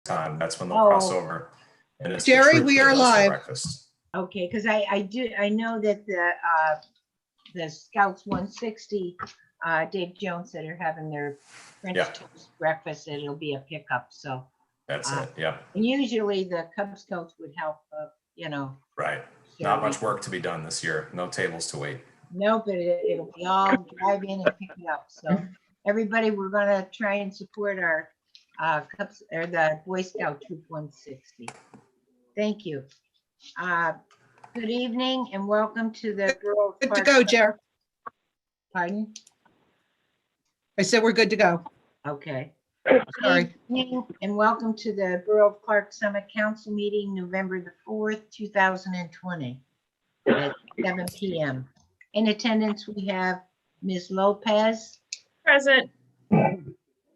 time. That's when they'll cross Oh. over. And it's Jerry, the troop we that are does the live. breakfast. Okay, because I know that the Scouts 160, Dave Jones said are having their French Yeah. toast breakfast, and it'll be a pickup, so. That's it. Yeah, And usually the Cub Scouts would help, right. Not much work to be done this year. No tables to wait. No, but it'll be all drive in and pick it up. So everybody, we're gonna try and support our Cubs or the Boy Scout Troop 160. Thank you. Good evening and welcome to the Borough Good to Park. go, Jer. Pardon? I said we're good to go. Okay. Sorry. Good evening and welcome to the Borough Park Summit Council meeting, November the 4th, 2020 at 7 p.m. In attendance, we have Ms. Lopez, Present.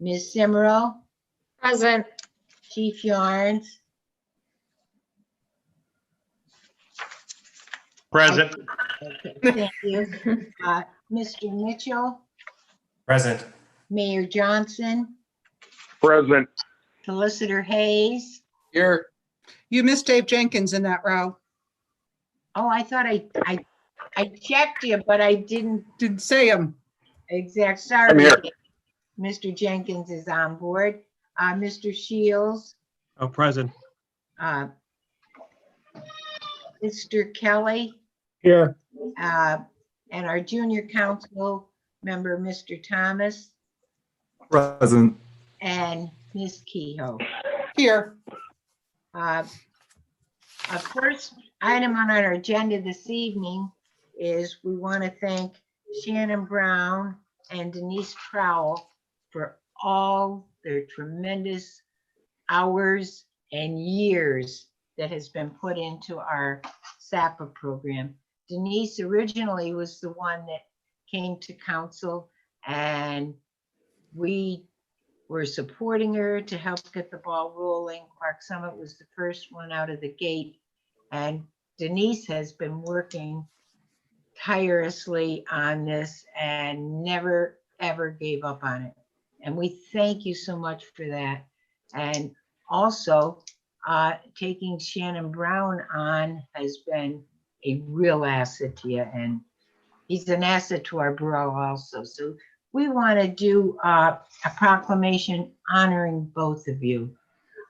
Ms. Simero, Present. Chief Yarns, Present. okay, thank you. Mr. Mitchell, Present. Mayor Johnson, Present. Solicitor Hayes. Here. You missed Dave Jenkins in that row. Oh, I thought I checked you, but I didn't Didn't say him. exact, sorry. I'm here. Mr. Jenkins is on board. Mr. Shields, Oh, present. Mr. Kelly, Here. and our junior council member, Mr. Thomas, Present. and Ms. Kehoe. Here. Our first item on our agenda this evening is we want to thank Shannon Brown and Denise Trowell for all their tremendous hours and years that has been put into our SAPA program. Denise originally was the one that came to council, and we were supporting her to help get the ball rolling. Park Summit was the first one out of the gate, and Denise has been working tirelessly on this and never, ever gave up on it. And we thank you so much for that. And also, taking Shannon Brown on has been a real asset to you, and he's an asset to our borough also. So we want to do a proclamation honoring both of you.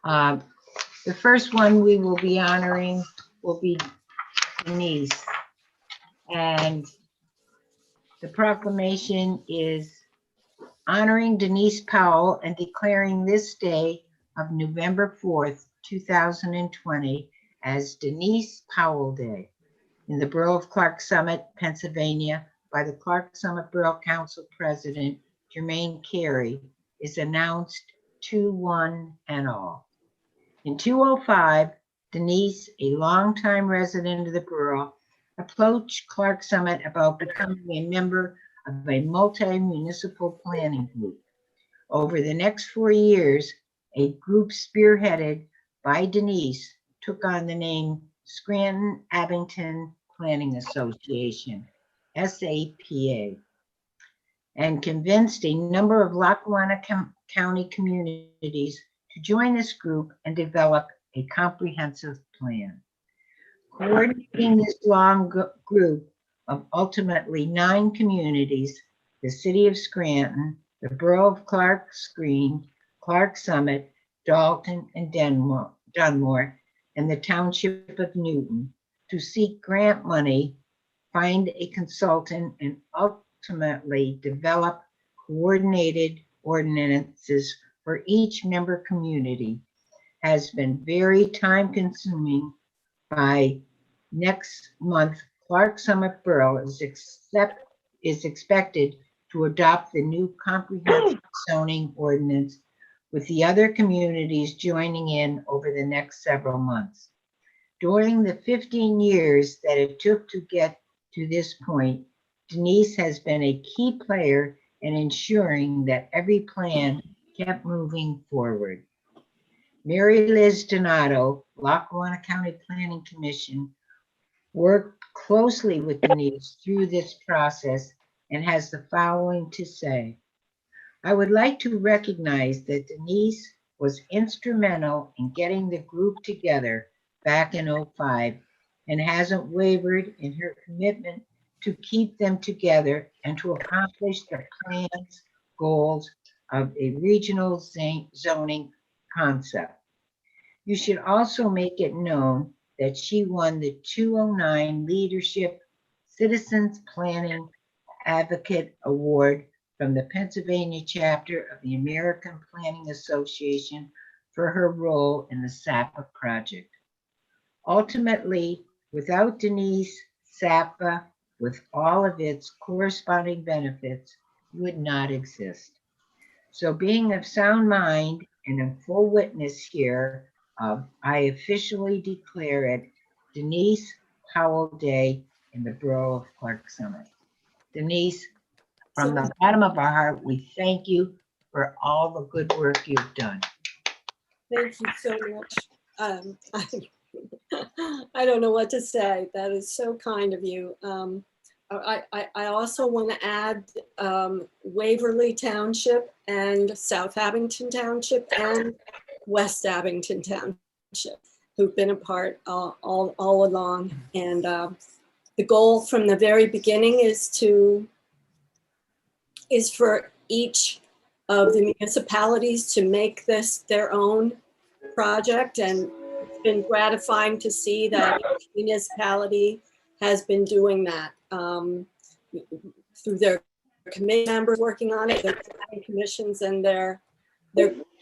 The first one we will be honoring will be Denise. And the proclamation is honoring Denise Powell and declaring this day of November 4th, 2020 as Denise Powell Day in the Borough of Clark Summit, Pennsylvania, by the Clark Summit Borough Council President Jermaine Carey, is announced to one and all. In 2005, Denise, a longtime resident of the borough, approached Clark Summit about becoming a member of a multi-municipal planning group. Over the next 4 years, a group spearheaded by Denise took on the name Scranton Abington Planning Association, SAPA, and convinced a number of Lackawanna County communities to join this group and develop a comprehensive plan. Coordinating this long group of ultimately 9 communities, the city of Scranton, the borough of Clark Green, Clark Summit, Dalton, and Dunmore, and the township of Newton, to seek grant money, find a consultant, and ultimately develop coordinated ordinances for each member community, has been very time consuming. By next month, Clark Summit Borough is expected to adopt the new comprehensive zoning ordinance, with the other communities joining in over the next several months. During the 15 years that it took to get to this point, Denise has been a key player in ensuring that every plan kept moving forward. Mary Liz Donato, Lackawanna County Planning Commission, worked closely with Denise through this process and has the following to say. I would like to recognize that Denise was instrumental in getting the group together back in '05 and hasn't wavered in her commitment to keep them together and to accomplish the plans, goals of a regional zoning concept. You should also make it known that she won the 209 Leadership Citizens Planning Advocate Award from the Pennsylvania chapter of the American Planning Association for her role in the SAPA project. Ultimately, without Denise, SAPA, with all of its corresponding benefits, would not exist. So being of sound mind and in full witness here, I officially declare it Denise Powell Day in the Borough of Clark Summit. Denise, from the bottom of our heart, we thank you for all the good work you've done. Thank you so much. I don't know what to say. That is so kind of you. I also want to add Waverly Township and South Abington Township and West Abington Township, who've been a part all along. And the goal from the very beginning is for each of the municipalities to make this their own project. And it's been gratifying to see that each municipality has been doing that through their committee members working on it, their commissions, and their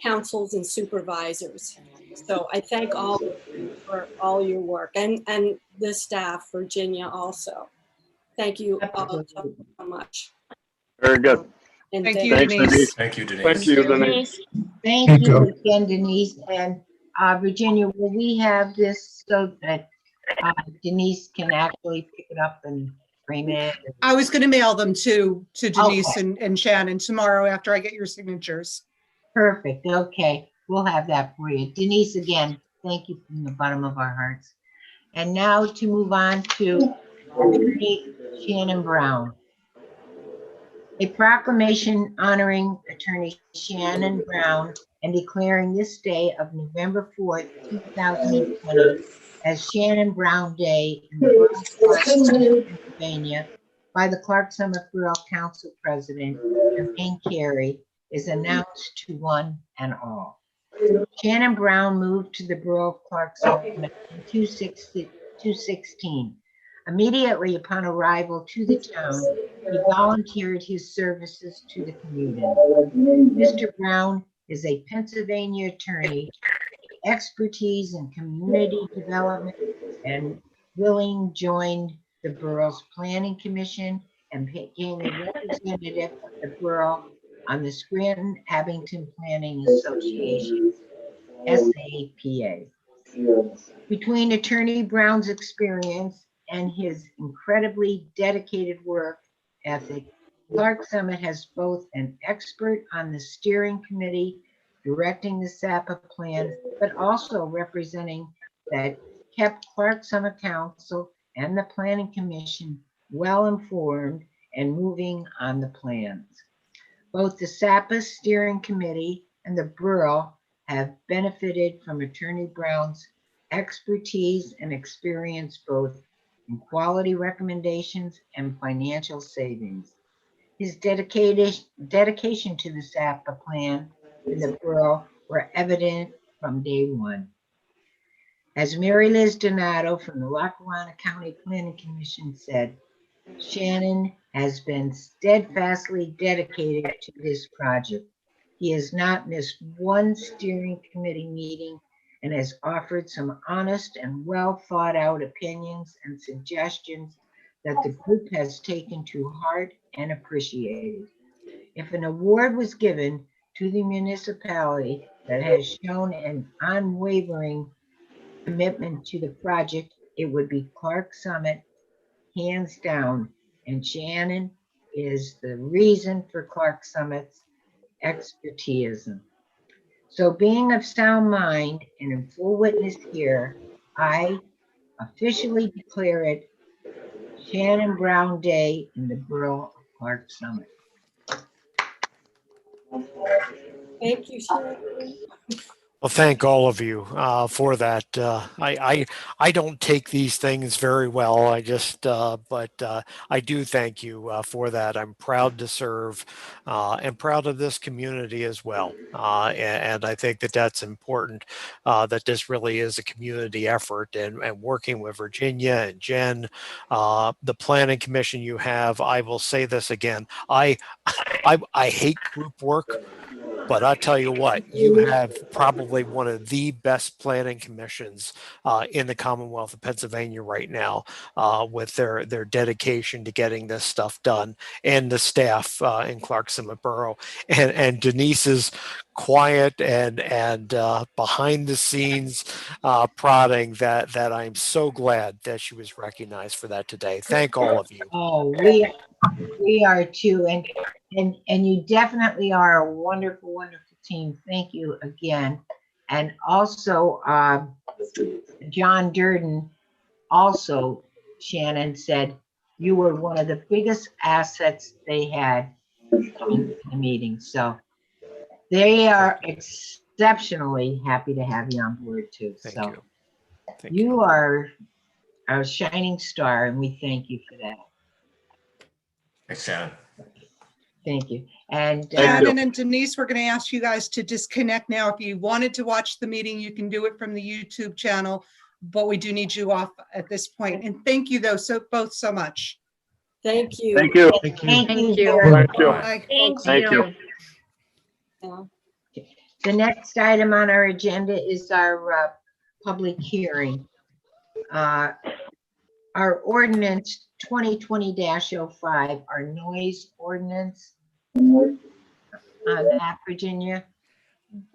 councils and supervisors. So I thank all of you for all your work, and the staff, Virginia, also. Thank you all so much. Very good. And Thank you, Thanks, Denise. Denise. Thank you, Denise. Thank you, Denise. Thank you again, Denise. And Virginia, will we have this so that Denise can actually pick it up and frame it? I was going to mail them to Denise Okay. and Shannon tomorrow after I get your signatures. Perfect. Okay, we'll have that for you. Denise, again, thank you from the bottom of our hearts. And now to move on to Attorney Shannon Brown. A proclamation honoring Attorney Shannon Brown and declaring this day of November 4th, 2020 as Shannon Brown Day in the Borough of Clark, Pennsylvania by the Clark Summit Borough Council President, Jermaine Carey, is announced to one and all. Shannon Brown moved to the Borough of Clark Summit in 2016. Immediately upon arrival to the town, he volunteered his services to the community. Mr. Brown is a Pennsylvania attorney, expertise in community development, and willing joined the borough's planning commission and became a representative of the borough on the Scranton Abington Planning Association, SAPA. Between Attorney Brown's experience and his incredibly dedicated work ethic, Clark Summit has both an expert on the steering committee directing the SAPA plan, but also representing that kept Clark Summit Council and the Planning Commission well informed and moving on the plans. Both the SAPA steering committee and the borough have benefited from Attorney Brown's expertise and experience both in quality recommendations and financial savings. His dedication to the SAPA plan and the borough were evident from day one. As Mary Liz Donato from the Lackawanna County Planning Commission said, Shannon has been steadfastly dedicated to this project. He has not missed one steering committee meeting and has offered some honest and well thought out opinions and suggestions that the group has taken to heart and appreciated. If an award was given to the municipality that has shown an unwavering commitment to the project, it would be Clark Summit, hands down. And Shannon is the reason for Clark Summit's expertise. So being of sound mind and in full witness here, I officially declare it Shannon Brown Day in the Borough of Clark Summit. Thank you, Sharon. Well, thank all of you for that. I don't take these things very well. But I do thank you for that. I'm proud to serve and proud of this community as well. And I think that that's important. That this really is a community effort, and working with Virginia and Jen, the planning commission you have. I will say this again. I hate group work. But I'll tell you what, you have probably one of the best planning commissions in the Commonwealth of Pennsylvania right now, with their dedication to getting this stuff done, and the staff in Clark Summit Borough, and Denise's quiet and behind the scenes prodding that I'm so glad that she was recognized for that today. Thank all of you. Oh, we are too, and you definitely are a wonderful, wonderful team. Thank you again. And also, John Durden, also, Shannon said, you were one of the biggest assets they had coming to the meeting. So they are exceptionally happy to have you on board too. Thank So you. Thank you. you are our shining star, and we thank you for that. Thanks, Shannon. Thank you. And Shannon and Denise, we're going to ask you guys to disconnect now. If you wanted to watch the meeting, you can do it from the YouTube channel, but we do need you off at this point. And thank you though, both so much. Thank you. Thank you. thank Thank you. you. very much. Thank you. Bye. Thank you. Yeah. The next item on our agenda is our public hearing. Our ordinance 2020-05, our noise ordinance. On that, Virginia.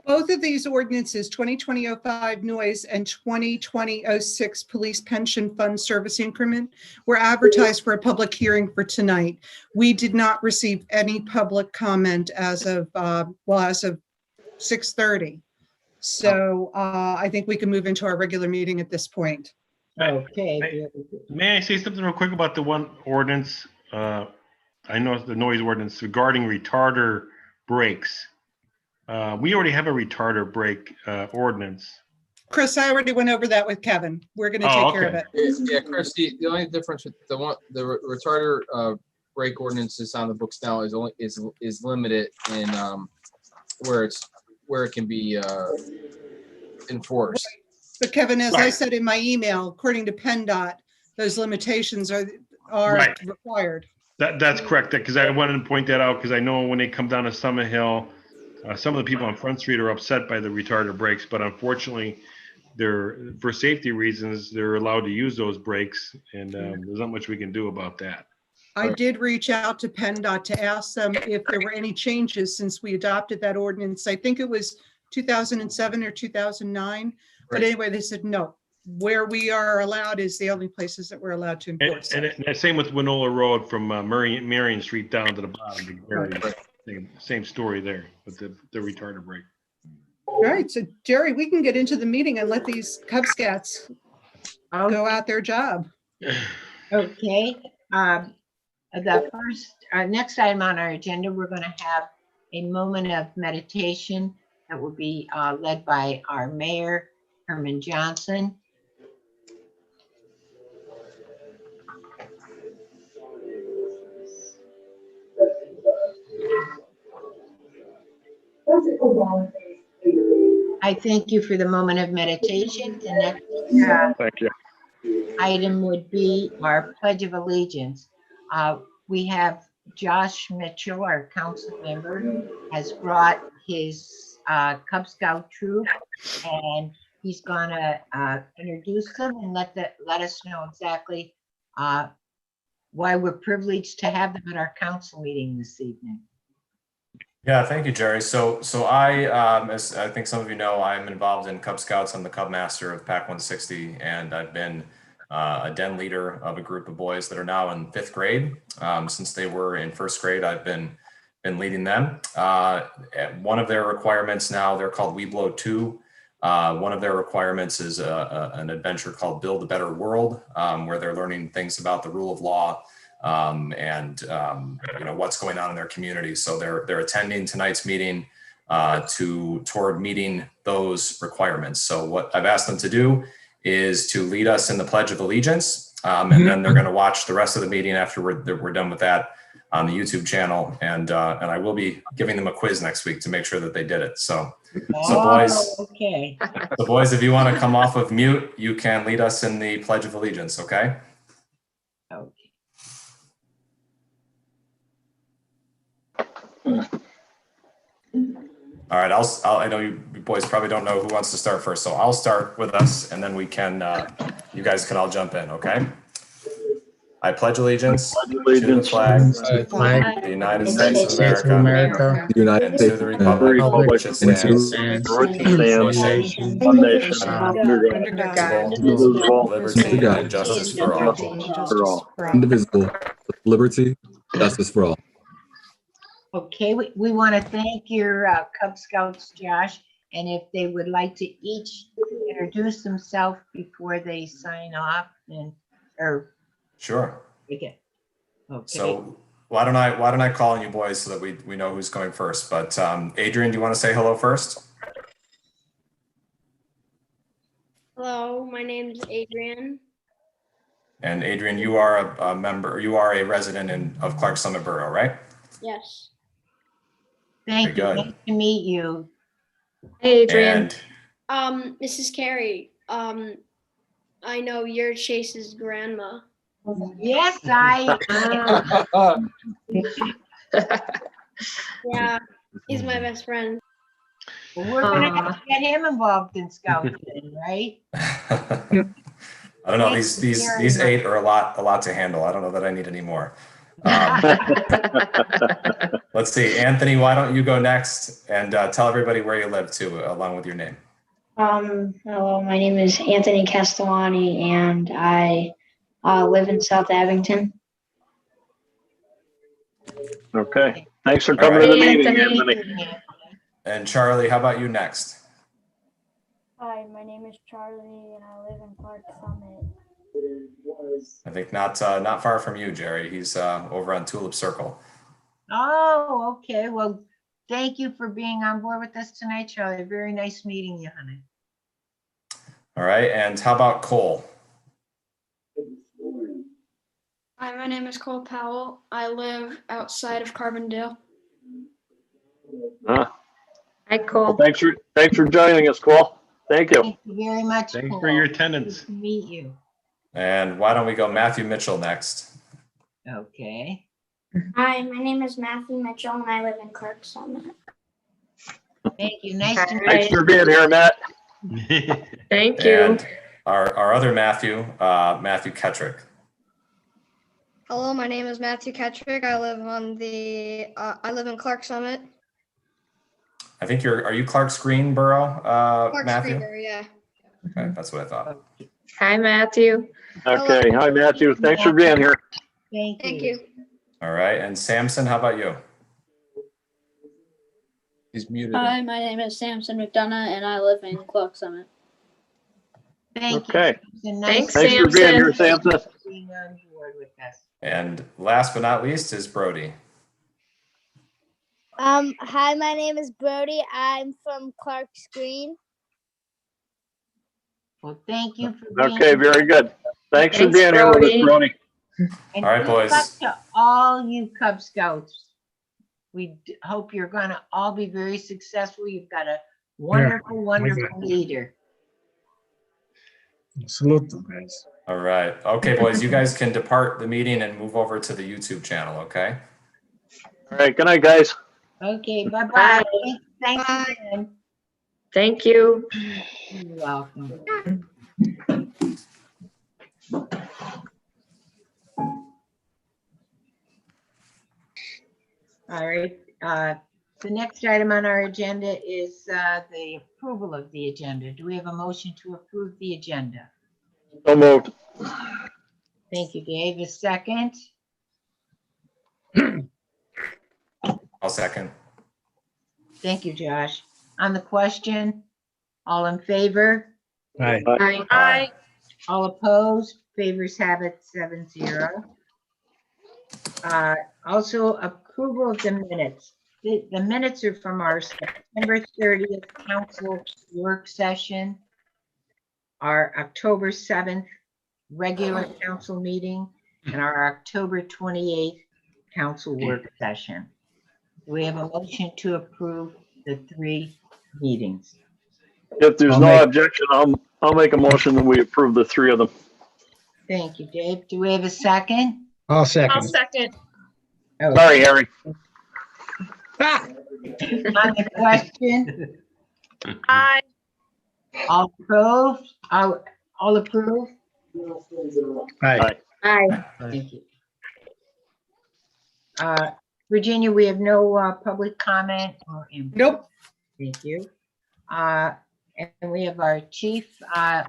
Both of these ordinances, 2020-05 noise and 2020-06 police pension fund service increment, were advertised for a public hearing for tonight. We did not receive any public comment as of 6:30. So I think we can move into our regular meeting at this point. Okay. May I say something real quick about the one ordinance? I know it's the noise ordinance regarding retarder brakes. We already have a retarder brake ordinance. Chris, I already went over that with Kevin. We're going to take care of okay. it. Yeah, Chris, the only difference with the retarder brake ordinance is on the books now is limited in where it can be enforced. But Kevin, as I Right. said in my email, according to PennDOT, those limitations are Right. required. That's correct, because I wanted to point that out, because I know when they come down to Summit Hill, some of the people on Front Street are upset by the retarder brakes, but unfortunately, for safety reasons, they're allowed to use those brakes, and there's not much we can do about that. I did reach out to PennDOT to ask them if there were any changes since we adopted that ordinance. I think it was 2007 or 2009. But Right. anyway, they said, no, where we are allowed is the only places that we're allowed to enforce. And same with Winola Road from Marion Street down to the bottom. Same story there with the retarder brake. All right, so Jerry, we can get into the meeting and let these Cub Scouts go out their job. Okay. The first, next item on our agenda, we're going to have a moment of meditation that will be led by our mayor, Herman Johnson. I thank you for the moment of meditation. The next Thank you. item would be our Pledge of Allegiance. We have Josh Mitchell, our council member, has brought his Cub Scout troop, and he's gonna introduce them and let us know exactly why we're privileged to have them at our council meeting this evening. Yeah, thank you, Jerry. So I, as I think some of you know, I'm involved in Cub Scouts. I'm the Cub Master of PAC 160, and I've been a den leader of a group of boys that are now in 5th grade. Since they were in 1st grade, I've been leading them. One of their requirements now, they're called We Blow 2. One of their requirements is an adventure called Build a Better World, where they're learning things about the rule of law and what's going on in their community. So they're attending tonight's meeting toward meeting those requirements. So what I've asked them to do is to lead us in the Pledge of Allegiance, and then they're going to watch the rest of the meeting after we're done with that on the YouTube channel, and I will be giving them a quiz next week to make sure that they did it. So boys, Okay. so boys, if you want to come off of mute, you can lead us in the Pledge of Allegiance. Okay. Okay. All right, I know you boys probably don't know who wants to start first, so I'll start with us, and then we can, you guys can all jump in, okay? I pledge allegiance to the flag of the United States of America and to the republic for which it stands, one nation, Under God, indivisible, liberty and justice for all. Indivisible, with liberty, justice for all. Okay, we want to thank your Cub Scouts, Josh, and if they would like to each introduce themselves before they sign off or Sure. okay. So why don't I call on you boys so that we know who's going first? But Adrian, do you want to say hello first? Hello, my name is Adrian. And Adrian, you are a member, you are a resident of Clark Summit Borough, right? Yes. Thank you. Very good. Nice to meet you. Hey, Adrian. And Mrs. Carey, I know you're Chase's grandma. Yes, I. Yeah, he's my best friend. We're gonna have to get him involved in scouting, right? I don't know, these 8 are a lot to handle. I don't know that I need any more. Let's see, Anthony, why don't you go next and tell everybody where you live too, along with your name. Hello, my name is Anthony Castellani, and I live in South Abington. Okay, thanks for coming coming to to the the meeting, meeting, And Charlie, how about you next? Hi, my name is Charlie, and I live in Clark Summit. I think not far from you, Jerry. He's over on Tulip Circle. Oh, okay. Well, thank you for being on board with us tonight, Charlie. Very nice meeting you, honey. All right, and how about Cole? Hi, my name is Cole Powell. I live outside of Carbondale. Hi, Cole. thanks for joining us, Cole. Thank you. Thank you very much. Thanks Cole. for your attendance. Good to meet you. And why don't we go Matthew Mitchell next? Okay. Hi, my name is Matthew Mitchell, and I live in Clark Summit. Thank you. Nice to meet Thanks you. for being here, Matt. Thank you. And our other Matthew, Matthew Kettrick. Hello, my name is Matthew Kettrick. I live I live in Clark Summit. I think are you Clark's Greenboro, Matthew? Yeah. Okay, that's what I thought. Hi, Matthew. Okay, hi, Matthew. Thanks for being here. Thank you. All right, and Samson, how about you? He's muted. Hi, my name is Samson McDonough, and I live in Clark Summit. Thank Okay. you. Thanks, Thanks for being here, Samson. Being on board with us. And last but not least is Brody. Hi, my name is Brody. I'm from Clark's Green. Well, thank you for being. Okay, very good. Thanks for Thanks, being here with us, Brody. Brody. And All right, good boys. luck to all you Cub Scouts. We hope you're gonna all be very successful. You've got a wonderful, wonderful leader. Salute. All right. Okay, boys, you guys can depart the meeting and move over to the YouTube channel, okay? All right, good night, guys. Okay, bye-bye. Bye. Thanks Bye. again. Thank you. You're welcome. All right, the next item on our agenda is the approval of the agenda. Do we have a motion to approve the agenda? So moved. Thank you, Dave. A second? I'll second. Thank you, Josh. On the question, all in favor? Hi. Hi. All opposed? Favors have it 7-0. Also, approval of the minutes. the minutes are from our September 30th council work session, our October 7th regular council meeting, and our October 28th council work session. We have a motion to approve the 3 meetings. If there's no objection, I'll make a motion that we approve the 3 of them. Thank you, Dave. Do we have a second? I'll I'll second. second. Oh, Sorry, Harry. on the question, Aye. all approved? All approved? Aye. Aye. Thank you. Virginia, we have no public comment or input. Nope. Thank you. And we have our chief, a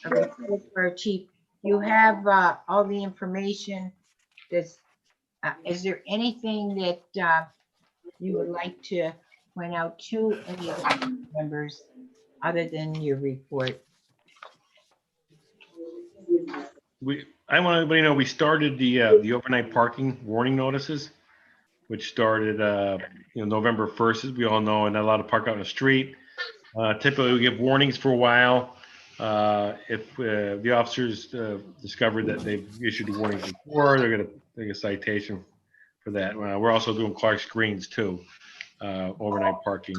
report for our chief. You have all the information. Is there anything that you would like to point out to any of the members other than your report? I want everybody to know we started the overnight parking warning notices, which started November 1st, as we all know, and not allowed to park out in the street. Typically, we give warnings for a while. If the officers discover that they've issued a warning before, they're going to take a citation for that. We're also doing Clark screens too, overnight parking.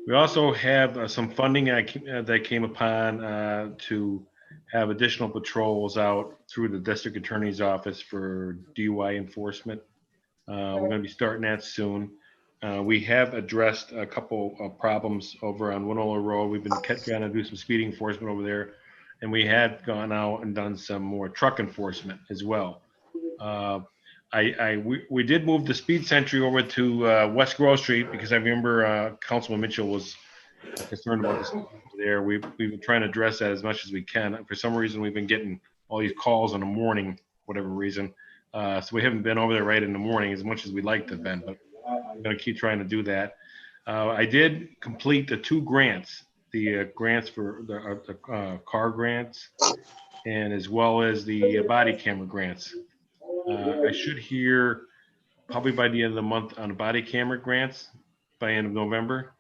We also have some funding that came upon to have additional patrols out through the district attorney's office for DUI enforcement. We're going to be starting that soon. We have addressed a couple of problems over on Winona Road. We've been trying to do some speeding enforcement over there, and we had gone out and done some more truck enforcement as well. We did move the speed sentry over to West Grove Street because I remember Councilman Mitchell was concerned about this there. We've been trying to address that as much as we can. For some reason, we've been getting all these calls in the morning, whatever reason. So we haven't been over there right in the morning as much as we'd like to have been, but I'm going to keep trying to do that. I did complete the 2 grants, the grants for the car grants, and as well as the body camera grants. I should hear probably by the end of the month on the body camera grants by end of November.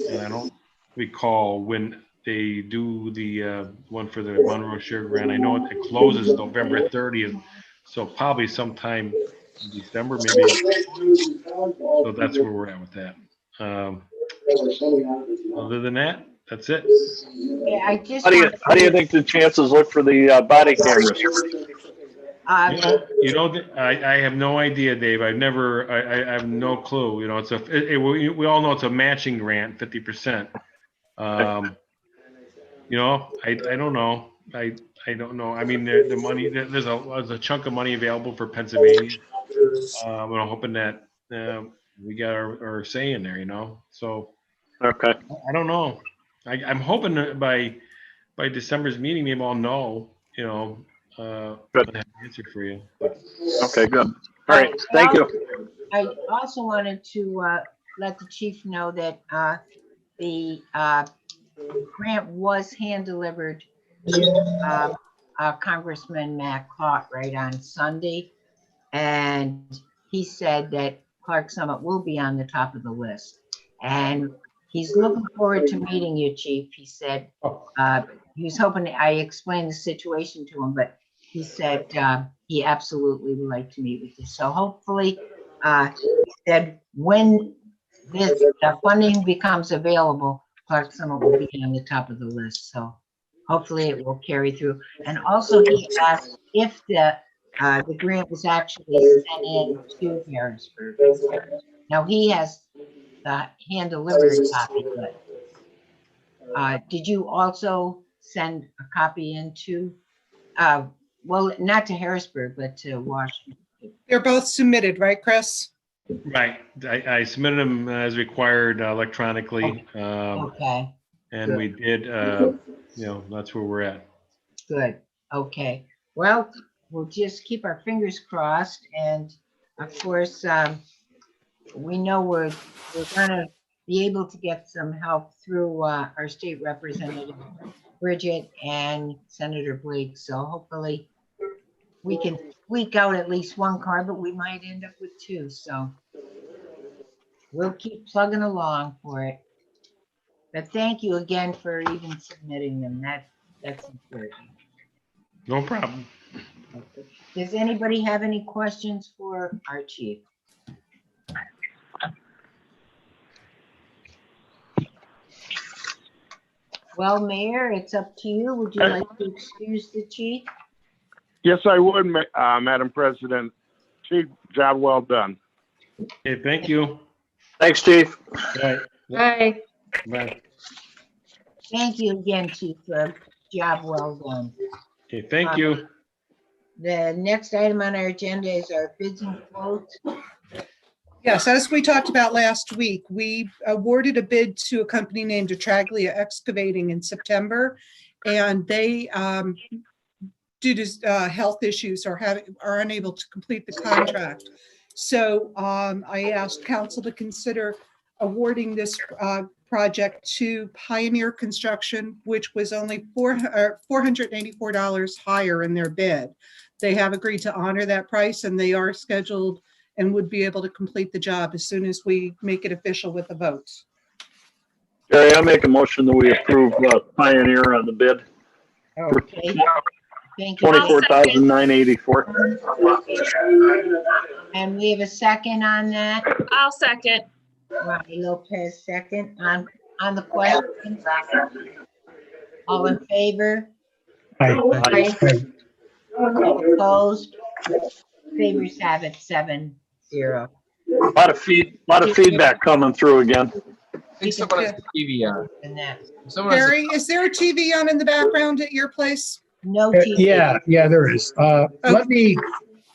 And I don't recall when they do the one for the Monroe Share Grant. I know it closes November 30th, so probably sometime in December, maybe. So that's where we're at with that. Other than that, that's it. Yeah, I just. How do you think the chances look for the body cameras? I have no idea, Dave. I have no clue. We all know it's a matching grant, 50%. I don't know. I don't know. I mean, the money, there's a chunk of money available for Pennsylvania. We're hoping that we got our say in there, So, okay. I don't know. I'm hoping that by December's meeting, maybe I'll know. Good. I have an answer for you. Okay, good. All right, thank you. I also wanted to let the chief know that the grant was hand delivered to Congressman Matt Clark right on Sunday. And he said that Clark Summit will be on the top of the list. And he's looking forward to meeting you, Chief. He said he was hoping I explained the situation to him, but he said he absolutely would like to meet with you. So hopefully, he said when this funding becomes available, Clark Summit will be on the top of the list. So hopefully it will carry through. And also he asked if the grant was actually sent in to Harrisburg. Now he has the hand delivered copy, but did you also send a copy into, well, not to Harrisburg, but to Washington? They're both submitted, right, Chris? Right. I submitted them as required electronically. Okay. And good. We did, that's where we're at. Good. Okay. Well, we'll just keep our fingers crossed. And of course, we know we're going to be able to get some help through our state representative, Bridget, and Senator Blake. So hopefully we can squeak out at least one car, but we might end up with 2. So we'll keep plugging along for it. But thank you again for even submitting them. That's important. No problem. Okay. Does anybody have any questions for our chief? Well, Mayor, it's up to you. Would you like to excuse the chief? Yes, I would, Madam President. Chief, job well done. Okay, thank you. Thanks, Chief. Bye. Bye. Bye. Thank you again, Chief, for job well done. Okay, thank you. The next item on our agenda is our bids and quotes. Yes, as we talked about last week, we awarded a bid to a company named Atraglia Excavating in September. And they, due to health issues, are unable to complete the contract. So I asked council to consider awarding this project to Pioneer Construction, which was only $484 higher in their bid. They have agreed to honor that price, and they are scheduled and would be able to complete the job as soon as we make it official with the votes. Jerry, I make a motion that we approve Pioneer on the bid. Okay. Thank you. $24,984. And we have a second on that. I'll second. Ronnie Lopez, second on the question. All in favor? Aye. Opposed? Favors have it 7-0. A lot of feedback coming through again. I think someone has the TV on. And that, Someone has Barry, is there a TV on in the background at your place? no TV. Yeah, there is. Let me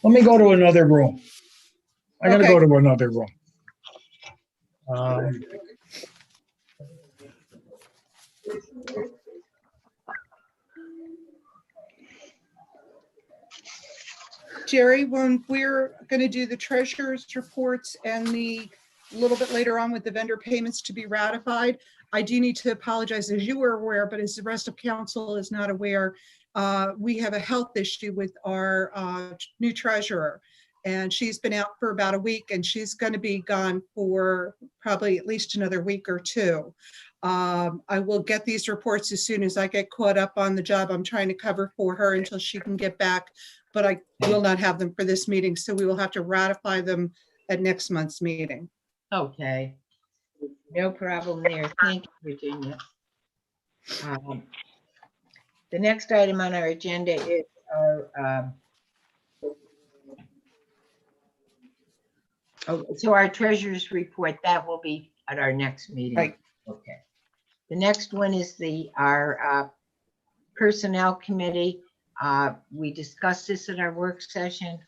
go to another room. I gotta go to another room. Jerry, when we're going to do the treasurer's reports and a little bit later on with the vendor payments to be ratified, I do need to apologize, as you were aware, but as the rest of council is not aware, we have a health issue with our new treasurer. And she's been out for about a week, and she's going to be gone for probably at least another week or two. I will get these reports as soon as I get caught up on the job I'm trying to cover for her until she can get back, but I will not have them for this meeting, so we will have to ratify them at next month's meeting. Okay. No problem there. Thank you, Virginia. The next item on our agenda is our so our treasurer's report, that will be at our next meeting. Right. Okay. The next one is our personnel committee. We discussed this at our work session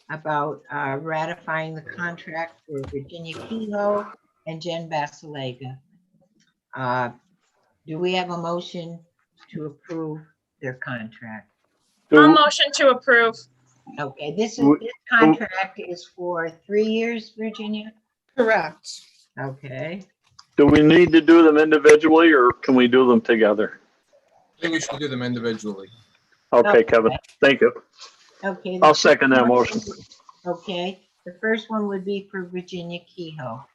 about ratifying the contract for Virginia Kehoe and Jen Basilega. Do we have a motion to approve their contract? I'll motion to approve. Okay, this contract is for 3 years, Virginia? Correct. Okay. Do we need to do them individually, or can we do them together? I think we should do them individually. Okay, Kevin, thank you. Okay. I'll second that motion. Okay, the first one would be for Virginia Kehoe.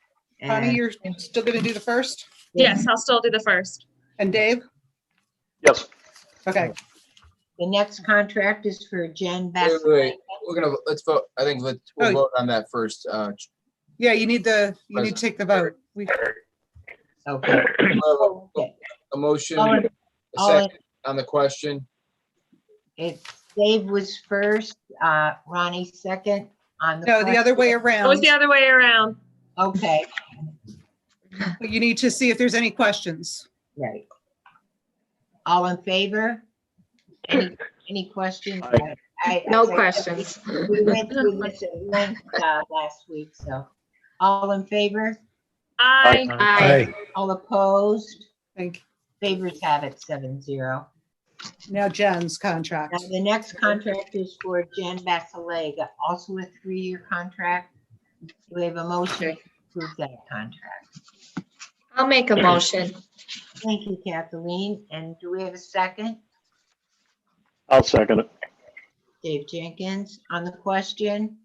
Connie, you're still going to do the first? Yes, I'll still do the first. And Dave? Yes. Okay. The next contract is for Jen Wait, Basilega. let's vote. I think we'll vote on that first. Yeah, you need to take the vote. Okay. A motion, All a in- second on the question. Dave was first, Ronnie second on the. No, the other way It was around. the other way around. Okay, But you need to see if there's any questions. right. All in favor? Any questions? No questions. We went through this at length last week, so. All in favor? Aye. Aye. All opposed? Thank you. Favors have it 7-0. Now Jen's contract. Now, the next contract is for Jen Basilega, also a 3-year contract. We have a motion to approve that contract. I'll make a motion. Thank you, Kathleen. And do we have a second? I'll second it. Dave Jenkins on the question.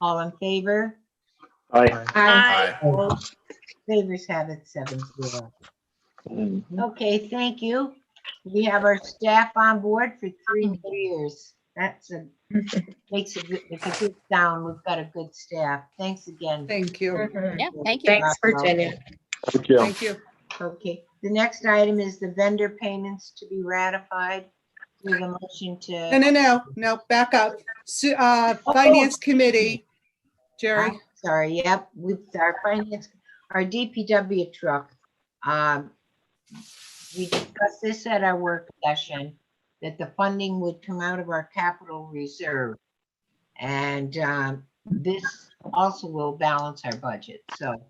All in favor? Aye. Aye. Opposed? Favors have it 7-0. Okay, thank you. We have our staff on board for 3 more years. Makes a good, it's a good sound. We've got a good staff. Thanks again. Thank you. Yeah, thank you. Thanks, Virginia. Thank you. Thank you. Okay, the next item is the vendor payments to be ratified. We have a motion No, to. no, back up. Finance Committee, Jerry. I'm sorry, yep, with our finance, our DPW truck. We discussed this at our work session, that the funding would come out of our capital reserve. And this also will balance our budget. So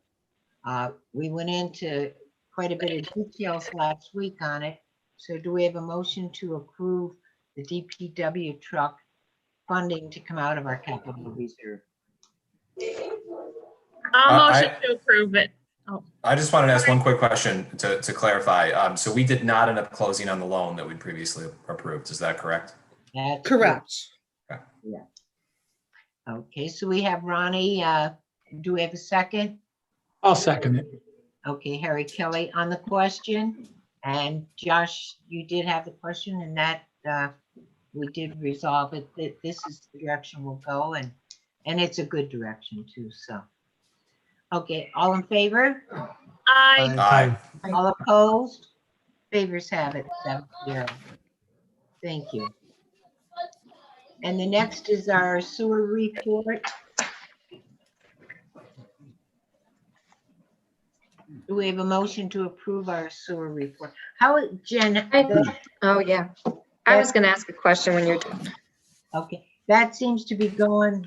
we went into quite a bit of details last week on it. So do we have a motion to approve the DPW truck funding to come out of our capital reserve? I'll motion to approve it. I just wanted to ask one quick question to clarify. So we did not end up closing on the loan that we previously approved. Is that correct? That's Correct. Okay. Yeah. Okay, so we have Ronnie. Do we have a second? I'll second it. Okay, Harry Kelly on the question. And Josh, you did have the question, and that we did resolve it. That this is the direction we'll go, and it's a good direction too. So, okay, all in favor? Aye. Aye. All opposed? Favors have it 7-0. Thank you. And the next is our sewer report. Do we have a motion to approve our sewer report? How, Jen? Oh, yeah. I was going to ask a question when you're done. Okay, that seems to be going.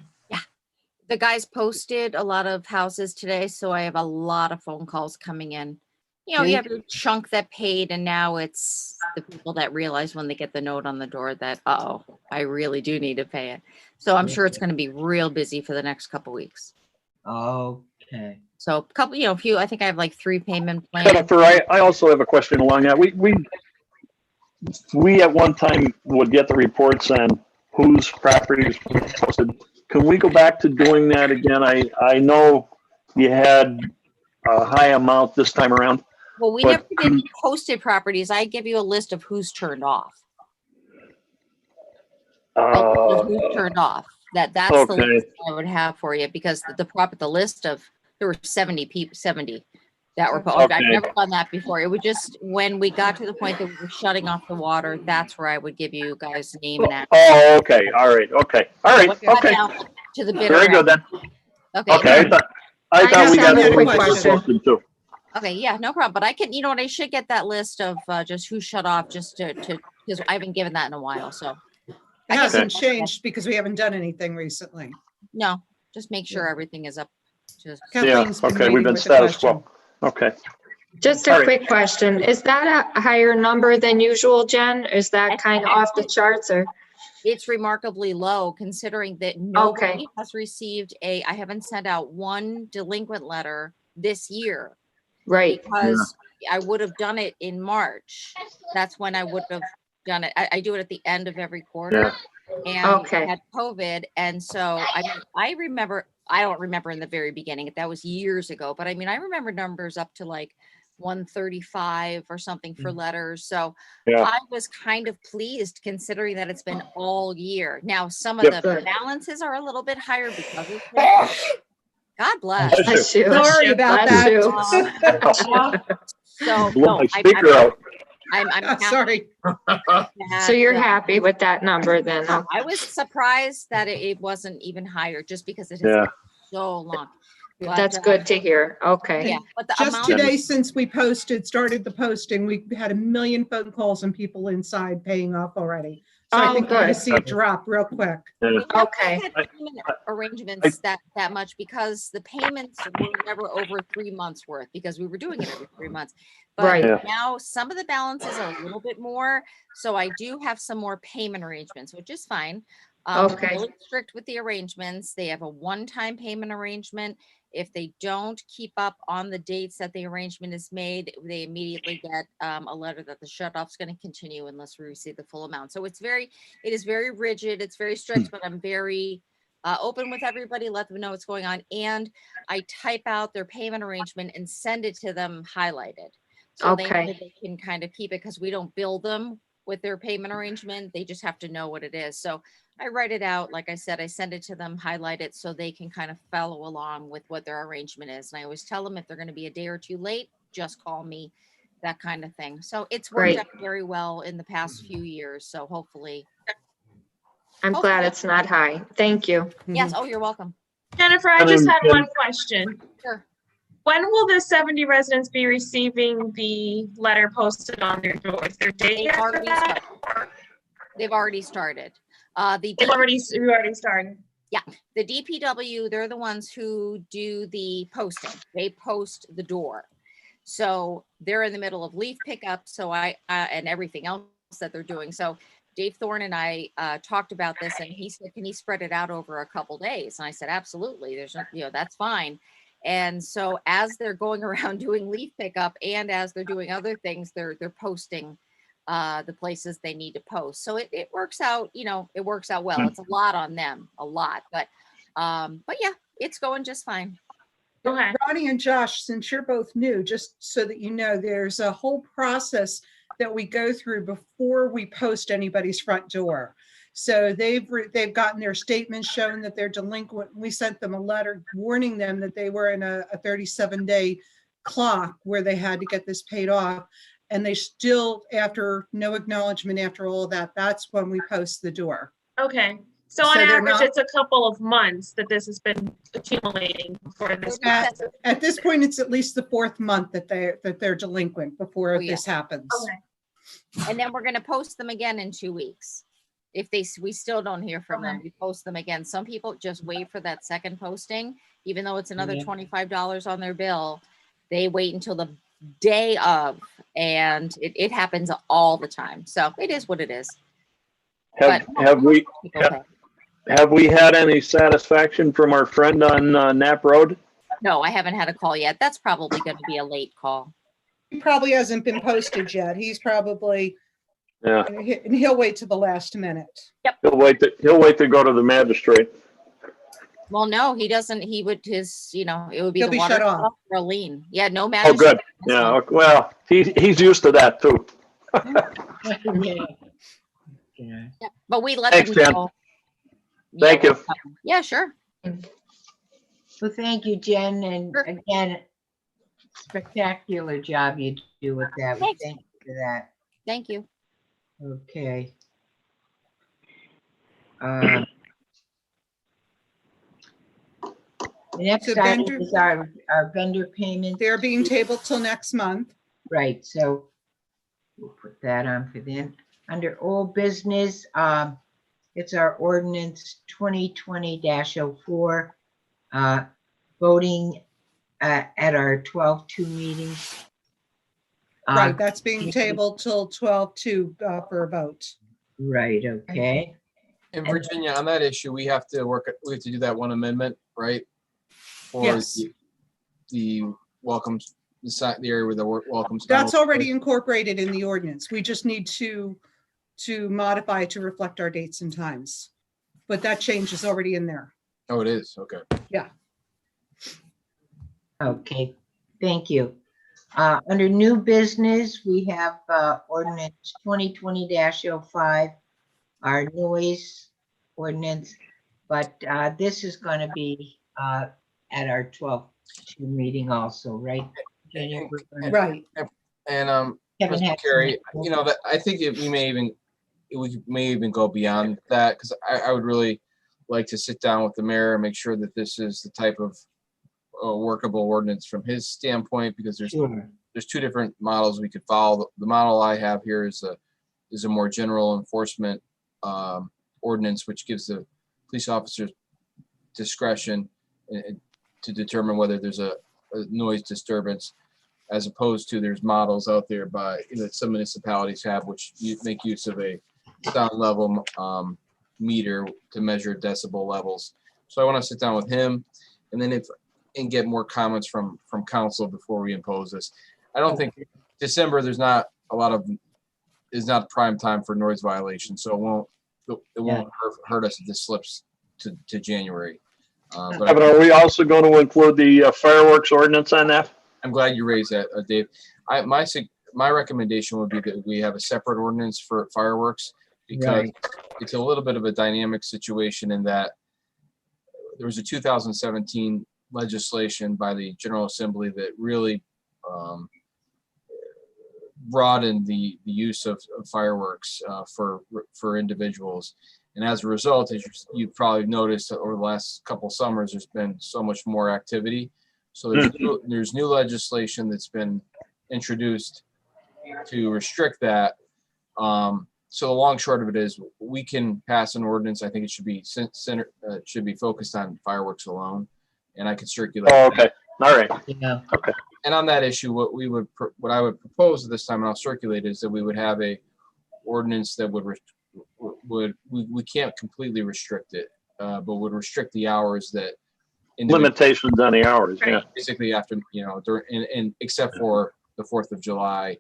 The guys posted a lot of houses today, so I have a lot of phone calls coming in. You know, you have your chunk that paid, and now it's the people that realize when they get the note on the door that, uh-oh, I really do need to pay it. So I'm sure it's going to be real busy for the next couple weeks. Okay. So a couple, you know, I think I have like 3 payment plans. Jennifer, I also have a question along that. We at one time would get the reports on whose properties were posted. Can we go back to doing that again? I know you had a high amount this time around. Well, we never did posted properties. I give you a list of who's turned off. Who's turned off. That's okay. the list I would have for you, because the list of, there were 70 people, 70 that were posted. I've never done that before. It was just when we got to the point that we were shutting off the water, that's where I would give you guys name and address. Oh, okay. All right. Okay. All right. Okay. To the bidder. Very good then. Okay. Okay. I thought we got a quick question. posted too. Okay, yeah, no problem. But I can, you know what, I should get that list of just who shut off, just to because I haven't given that in a while. So It hasn't changed because we haven't done anything recently. no, just make sure everything is up. Just Yeah. Okay. We've been status quo. Okay. Just a quick question. Is that a higher number than usual, Jen? Is that kind of off the charts, or? It's remarkably low considering that nobody has received I haven't sent out one delinquent letter this year. Right. Because I would have done it in March. That's when I would have done it. I do it at the end of every quarter. And I had COVID. And so I remember, I don't remember in the very beginning, that was years ago, but I mean, I remember numbers up to like 135 or something for letters. So I was kind of pleased considering that it's been all year. Now, some of the balances are a little bit higher because of God bless. Sorry about that. So no, I'm sorry. So you're happy with that number then? I was surprised that it wasn't even higher, just because it has been so long. But, that's good to hear. Okay. Yeah, but the Just amount today, since we started the posting, we had 1 million phone calls and people inside paying off already. So I think we're going to see it drop real quick. Okay. Arrangements that much because the payments were never over 3 months worth, because we were doing it every 3 months. But now some of the balances are a little bit more. So I do have some more payment arrangements, which is fine. Really strict with the arrangements. They have a one-time payment arrangement. If they don't keep up on the dates that the arrangement is made, they immediately get a letter that the shutoff is going to continue unless we receive the full amount. So it is very rigid. It's very strict, but I'm very open with everybody, let them know what's going on. And I type out their payment arrangement and send it to them highlighted. So they know Okay. they can kind of keep it because we don't bill them with their payment arrangement. They just have to know what it is. So I write it out. Like I said, I send it to them, highlight it so they can kind of follow along with what their arrangement is. And I always tell them if they're going to be a day or two late, just call me, that kind of thing. So it's worked Great. out very well in the past few years. So hopefully. I'm glad it's not high. Thank you. Yes. Oh, you're welcome. Jennifer, I just had one question. Sure. When will the 70 residents be receiving the letter posted on their doors? Their date yet for that? They've already started. You already started. Yeah, the DPW, they're the ones who do the posting. They post the door. So they're in the middle of leaf pickup. So and everything else that they're doing. So Dave Thorne and I talked about this, and he said, can he spread it out over a couple days? And I said, absolutely. There's no, that's fine. And so as they're going around doing leaf pickup and as they're doing other things, they're posting the places they need to post. So it works out, it works out well. It's a lot on them, a lot, but yeah, it's going just fine. Okay. Ronnie and Josh, since you're both new, just so that you know, there's a whole process that we go through before we post anybody's front door. So they've gotten their statements showing that they're delinquent. We sent them a letter warning them that they were in a 37-day clock where they had to get this paid off. And they still, after no acknowledgement, after all of that, that's when we post the door. Okay. So on average, it's a couple of months that this has been accumulating before this. At this point, it's at least the 4th month that they're delinquent before this happens. Okay. And then we're going to post them again in 2 weeks. If we still don't hear from them, we post them again. Some people just wait for that second posting, even though it's another $25 on their bill. They wait until the day of, and it happens all the time. So it is what it is. Have we had any satisfaction from our friend on Knapp Road? No, I haven't had a call yet. That's probably going to be a late call. He probably hasn't been posted yet. He's probably, Yeah. and he'll wait to the last minute. Yep. He'll wait to go to the magistrate. Well, no, he doesn't. He would it would be He'll the be water shut off. for a lien. Yeah, no Oh, matter. good. Yeah. Well, he's used to that too. Yeah, but we let Thanks, them Jen. know. Thank you. Yeah, sure. Well, thank you, Jen. And again, spectacular job you do with that. We Thanks. thank you for that. Thank you. Okay. The next So item vendor- is our vendor payments. They're being tabled till next month. Right, so we'll put that on for them. Under old business, it's our ordinance 2020-04, voting at our 12/2 meeting. Right, that's being tabled till 12/2 for a vote. Right, okay. In Virginia, on that issue, we have to do that one amendment, right? For Yes. the welcomes, the area where the welcomes. That's already incorporated in the ordinance. We just need to modify to reflect our dates and times. But that change is already in there. Oh, it is, okay. Yeah. Okay, thank you. Under new business, we have ordinance 2020-05, our noise ordinance, but this is going to be at our 12/2 meeting also, right? Virginia? Right. And Kevin Mr. had Carey, some- that I think we may even go beyond that, because I would really like to sit down with the mayor and make sure that this is the type of workable ordinance from his standpoint, because there's two different models we could follow. The model I have here is a more general enforcement ordinance, which gives the police officers discretion to determine whether there's a noise disturbance, as opposed to there's models out there that some municipalities have, which make use of a sound level meter to measure decibel levels. So I want to sit down with him and get more comments from council before we impose this. I don't think December, is not prime time for noise violation, so it won't hurt us if this slips to January. But are we also going to include the fireworks ordinance on that? I'm glad you raised that, Dave. My recommendation would be that we have a separate ordinance for fireworks, because it's a little bit of a dynamic situation in that there was a 2017 legislation by the General Assembly that really broadened the use of fireworks for individuals. And as a result, as you've probably noticed over the last couple of summers, there's been so much more activity. So there's new legislation that's been introduced to restrict that. So the long short of it is, we can pass an ordinance. I think it should be should be focused on fireworks alone, and I could circulate. Oh, okay. All right. Yeah. Okay. And on that issue, what I would propose this time, and I'll circulate, is that we would have a ordinance that we can't completely restrict it, but would restrict the hours that limitations on the hours. Yeah. Basically, after during and except for the 4th of July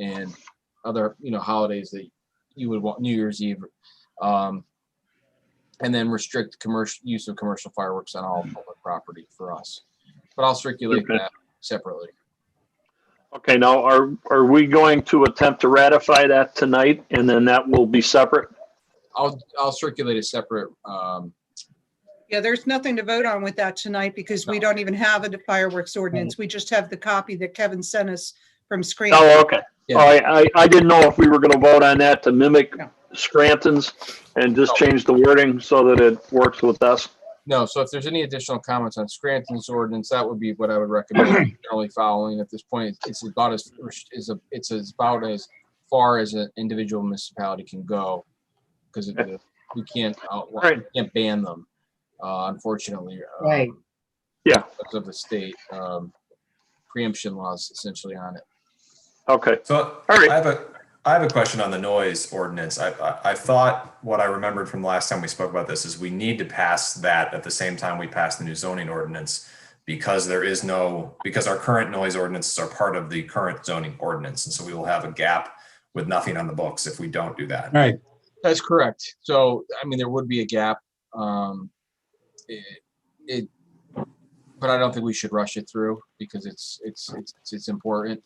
and other holidays that you would want, New Year's Eve, and then restrict commercial use of commercial fireworks on all public property for us. But I'll circulate that separately. Okay. Now, are we going to attempt to ratify that tonight, and then that will be separate? I'll circulate a separate. Yeah, there's nothing to vote on with that tonight, because we don't even have a fireworks ordinance. We just have the copy that Kevin sent us from Scranton. Oh, okay. Yeah. I didn't know if we were going to vote on that to mimic Scranton's and just change the wording so that it works with us. No, so if there's any additional comments on Scranton's ordinance, that would be what I would recommend generally following. At this point, it's about as far as an individual municipality can go, because we can't ban them, unfortunately. Right. Yeah. Because of the state preemption laws essentially on it. Okay. So I have a question on the noise ordinance. I thought what I remembered from the last time we spoke about this is we need to pass that at the same time we pass the new zoning ordinance, because our current noise ordinances are part of the current zoning ordinance. And so we will have a gap with nothing on the books if we don't do that. Right. That's correct. So, I mean, there would be a gap. But I don't think we should rush it through, because it's important.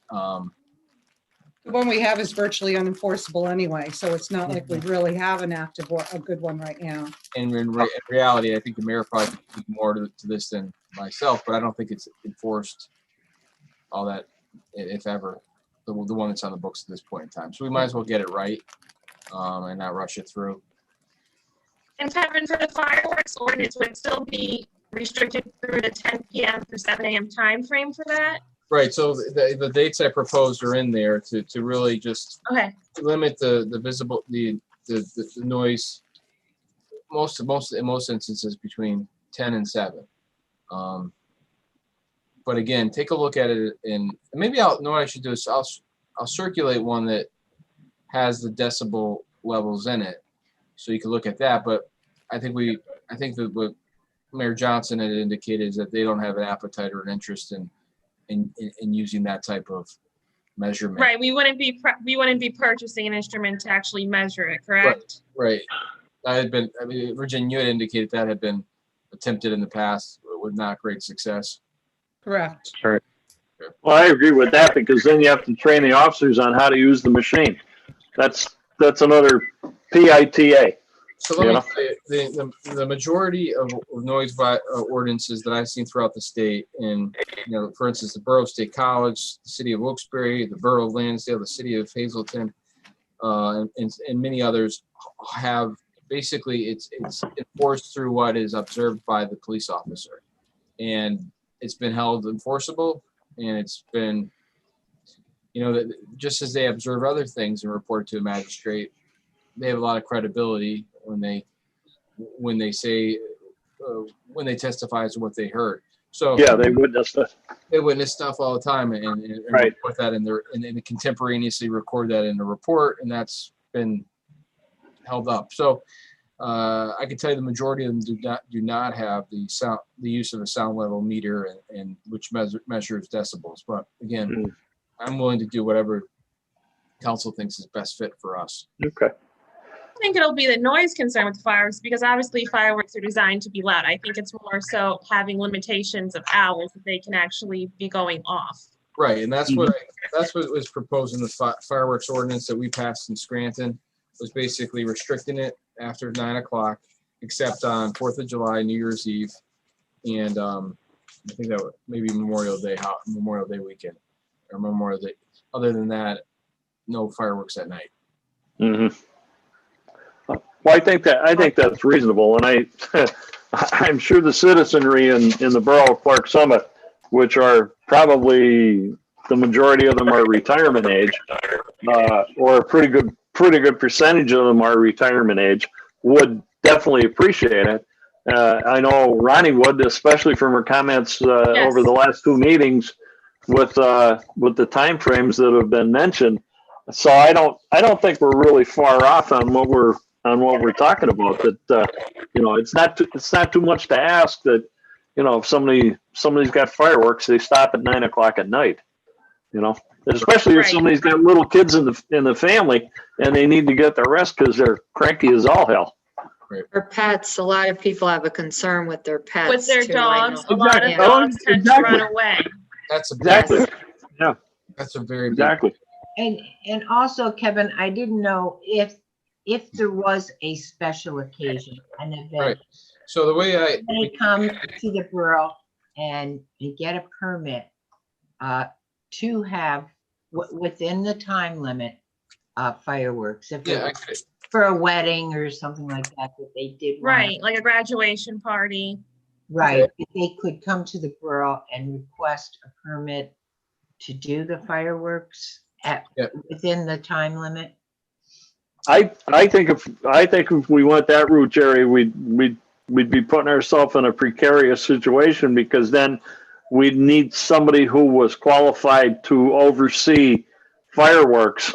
The one we have is virtually unenforceable anyway, so it's not like we really have a good one right now. And in reality, I think the mayor probably can speak more to this than myself, but I don't think it's enforced all that, if ever, the one that's on the books at this point in time. So we might as well get it right, and not rush it through. And Kevin, for the fireworks ordinance, would it still be restricted through the 10 p.m. to 7 a.m. time frame for that? Right. So the dates I proposed are in there to really just limit the noise. In most instances between 10 and 7. But again, take a look at it, and maybe what I should do is I'll circulate one that has the decibel levels in it, so you can look at that. But I think that what Mayor Johnson had indicated is that they don't have an appetite or an interest in using that type of measurement. Right. We wouldn't be purchasing an instrument to actually measure it, correct? Right. Virginia, you had indicated that had been attempted in the past with not great success. Correct. Sure. Well, I agree with that, because then you have to train the officers on how to use the machine. That's another PITA. So let me say, the majority of noise ordinances that I've seen throughout the state, and for instance, the Borough of State College, the City of Wilkes-Barre, the Borough of Lansdale, the City of Hazleton, and many others have basically it's enforced through what is observed by the police officer, and it's been held enforceable, and it's been, just as they observe other things and report to a magistrate, they have a lot of credibility when they say when they testify as to what they heard. So yeah, they witness stuff. They witness stuff all the time, and right. Report that and they contemporaneously record that in the report, and that's been held up. So I can tell you the majority of them do not have the use of a sound level meter and which measures decibels. But again, I'm willing to do whatever council thinks is best fit for us. Okay. think it'll be the noise concern with fireworks because obviously fireworks are designed to be loud. I think it's more so having limitations of hours that they can actually be going off. Right, and that's what was proposed in the fireworks ordinance that we passed in Scranton, was basically restricting it after 9 o'clock, except on 4th of July, New Year's Eve, and I think that maybe Memorial Day weekend, or Memorial Day. Other than that, no fireworks at night. Mm-hmm. Well, I think that's reasonable, and I'm sure the citizenry in the borough of Clark Summit, which are probably the majority of them are retirement age, or a pretty good percentage of them are retirement age, would definitely appreciate it. I know Ronnie would, especially from her comments over the last two meetings with the timeframes that have been mentioned. So I don't think we're really far off on what we're talking about. That it's not too much to ask that, if somebody's got fireworks, they stop at 9 o'clock at night. Especially if somebody's got little kids in the family and they need to get their rest because they're cranky as all hell. Or pets, a lot of people have a concern with their pets. With their too, dogs, I know. a lot of dogs tend to run away. That's exactly. Yeah. That's a very exactly. And also, Kevin, I didn't know if there was a special occasion, an event. Right. So the way they come to the borough and get a permit to have within the time limit fireworks. If for a wedding or something like that they did. Right, like a graduation party. Right, if they could come to the borough and request a permit to do the fireworks within the time limit. I think if we went that route, Jerry, we'd be putting ourselves in a precarious situation, because then we'd need somebody who was qualified to oversee fireworks.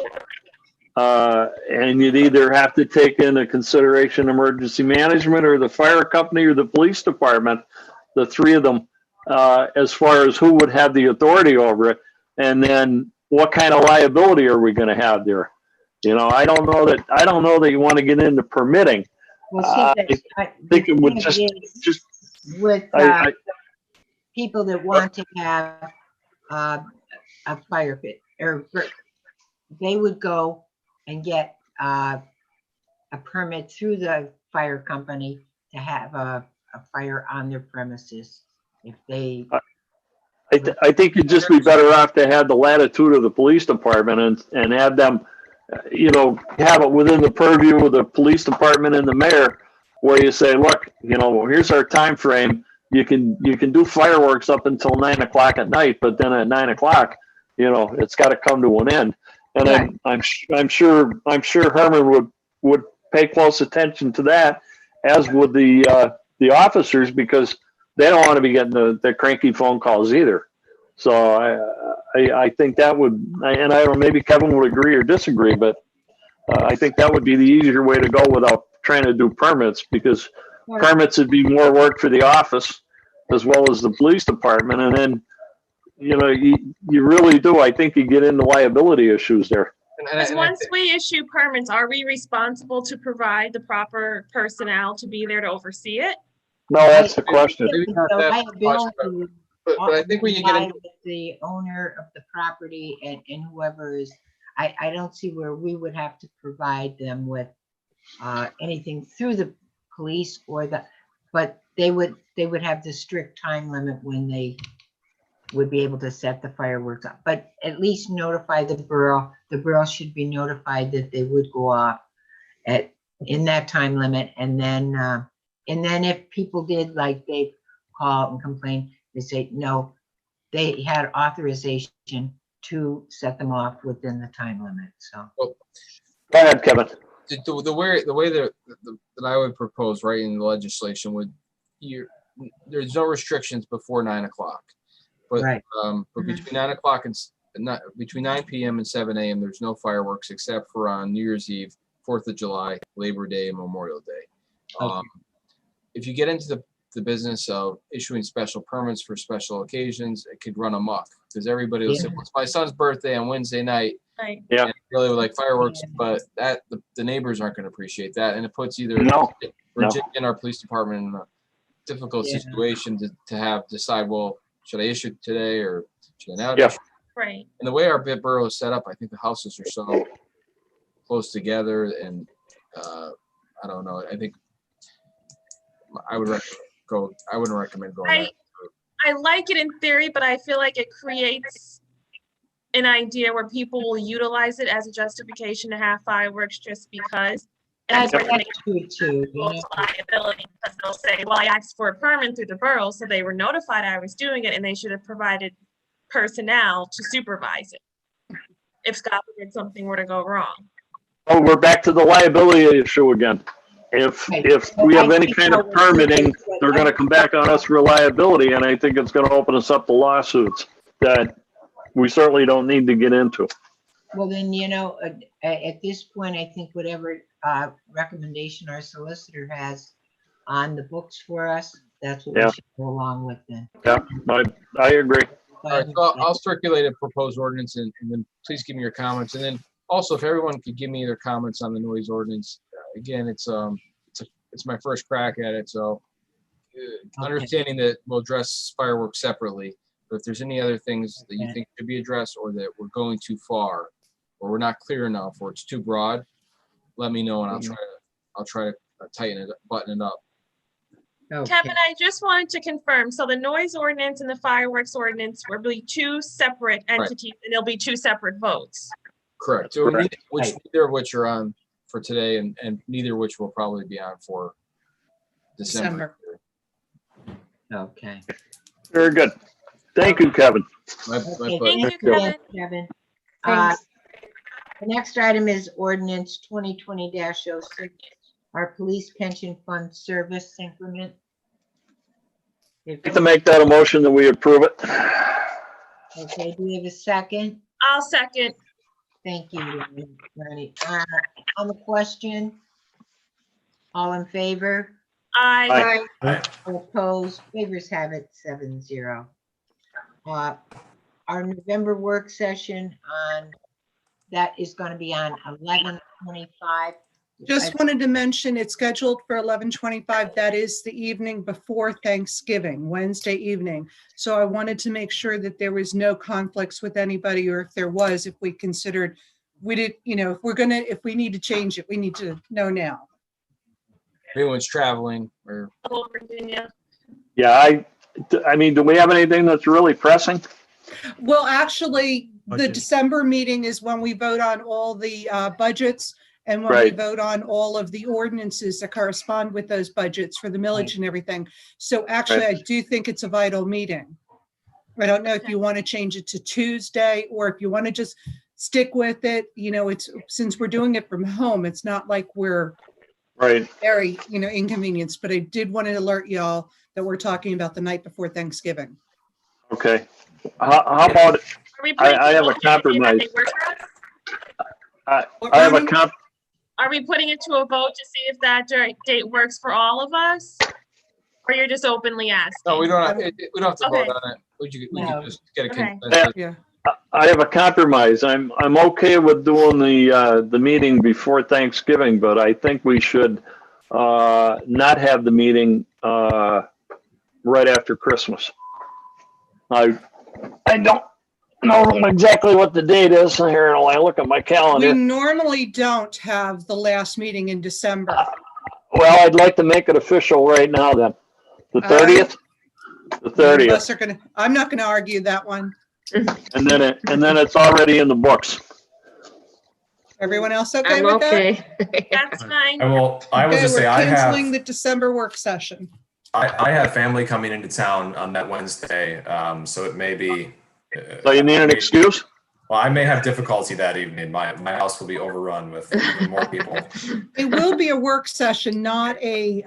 And you'd either have to take into consideration emergency management or the fire company or the police department, the three of them, as far as who would have the authority over it. And then what kind of liability are we going to have there? I don't know that you want to get into permitting. Well, I think it would just with people that want to have a fire pit, or they would go and get a permit through the fire company to have a fire on their premises. If they, I think you'd just be better off to have the latitude of the police department and have them, have it within the purview of the police department and the mayor, where you say, look, here's our time frame. You can do fireworks up until 9 o'clock at night, but then at 9 o'clock, it's got to come to an end. And right. I'm sure Herman would pay close attention to that, as would the officers, because they don't want to be getting the cranky phone calls either. So I think that would, and I don't know, maybe Kevin would agree or disagree, but I think that would be the easier way to go without trying to do permits, because permits would be more work for the office as well as the police department. And then, you really do, I think you get into liability issues there. Because once we issue permits, are we responsible to provide the proper personnel to be there to oversee it? No, that's the question. But I think when you get into the owner of the property and whoever is, I don't see where we would have to provide them with anything through the police but they would have the strict time limit when they would be able to set the fireworks up, but at least notify the borough. The borough should be notified that they would go off in that time limit. And then if people did, like, they call and complain, they say, no, they had authorization to set them off within the time limit. So go ahead, Kevin. The way that I would propose writing the legislation would, there's no restrictions before 9 o'clock. But right. But between 9 o'clock and between 9 p.m. and 7 a.m. there's no fireworks except for on New Year's Eve, 4th of July, Labor Day, and Memorial Day. Okay. If you get into the business of issuing special permits for special occasions, it could run amok, because everybody will say, well, it's my son's birthday on Wednesday night. Right. Yeah. and really would like fireworks, but that the neighbors aren't going to appreciate that, and it puts either No. Virginia and our police department in a difficult Yeah. situation to decide, well, should I issue it today or should I not? Yeah. issue? Right. And the way our bit borough is set up, I think the houses are so close together, and I don't know. I think I would I wouldn't recommend going. that route. I like it in theory, but I feel like it creates an idea where people will utilize it as a justification to have fireworks just because. And That's where they true too. make liability because they'll say, well, I asked for a permit through the borough, so they were notified I was doing it, and they should have provided personnel to supervise it if God forbid something were to go wrong. Oh, we're back to the liability issue again. If we have any kind of permitting, they're gonna come back on us for liability, and I think it's gonna open us up to lawsuits that we certainly don't need to get into. Well, then, at this point, I think whatever recommendation our solicitor has on the books for us, that's what Yeah. we should go along with then. Yeah, I agree. All right, so I'll circulate a proposed ordinance, and then please give me your comments. And then also, if everyone could give me their comments on the noise ordinance, again, it's my first crack at it, so understanding that we'll address fireworks separately. But if there's any other things that you think should be addressed, or that we're going too far, or we're not clear enough, or it's too broad, let me know, and I'll try to tighten it, button it up. Okay. Kevin, I just wanted to confirm, so the noise ordinance and the fireworks ordinance will be two separate entities, and there'll be two separate votes. Correct. So neither of which are on for today, and neither of which will probably be on for December. Okay. Very good. Thank you, Kevin. My Okay, pleasure. Thank you, Kevin. Kevin. Thanks. The next item is ordinance 2020-06, our police pension fund service increment. I'd like to make that a motion that we approve it. Okay, do we have a second? I'll second. Thank you, Ronnie. On the question, all in favor? Aye. All opposed? Favors have it 7-0. Our November work session that is going to be on 11/25. Just wanted to mention it's scheduled for 11:25. That is the evening before Thanksgiving, Wednesday evening. So I wanted to make sure that there was no conflicts with anybody, or if there was, if we considered, if we need to change it, we need to know now. If anyone's traveling or Virginia. Yeah, I mean, do we have anything that's really pressing? Well, actually, the December meeting is when we vote on all the budgets and when we Right. vote on all of the ordinances that correspond with those budgets for the millage and everything. So actually, I do think it's a vital meeting. I don't know if you want to change it to Tuesday or if you want to just stick with it. It's since we're doing it from home, it's not like we're Right. very, inconvenienced, but I did want to alert y'all that we're talking about the night before Thanksgiving. Okay. How about, Are we putting I have a it to vote to see if that compromise. may work for us? I have a Are we putting it to a vote to see if that date works for all of us? Or you're just openly asking? no, we don't have to Okay. vote on it. We No. can just get a Okay. consensus. Yeah. I have a compromise. I'm okay with doing the meeting before Thanksgiving, but I think we should not have the meeting right after Christmas. I don't know exactly what the date is here. I look at my We calendar. normally don't have the last meeting in December. Well, I'd like to make it official right now then. The 30th? The 30th. Unless they're gonna, I'm not gonna argue that one. And then it's already in the books. Everyone else okay I'm with that? okay. That's fine. I will Okay, just say, we're I canceling the have, December work session. I have family coming into town on that Wednesday, so it may be. So you need an excuse? Well, I may have difficulty that evening. My house will be overrun with even more people. It will be a work session, not a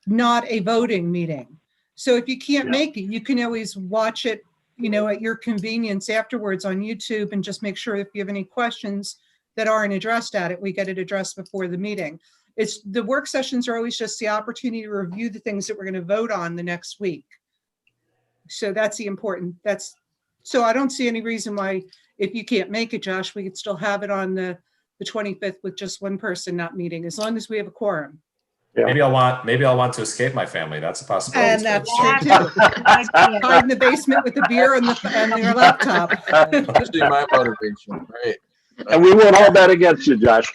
voting meeting. So if you can't make it, you can always watch it, at your convenience afterwards on YouTube, and just make sure if you have any questions that aren't addressed at it, we get it addressed before the meeting. The work sessions are always just the opportunity to review the things that we're going to vote on the next week. So that's So I don't see any reason why, if you can't make it, Josh, we could still have it on the 25th with just one person not meeting, as long as we have a quorum. Maybe I'll want to escape my family. That's a possibility. And that's true too. Hide in the basement with the beer and your laptop. Actually, my motivation, right? And we won't hold that against you, Josh.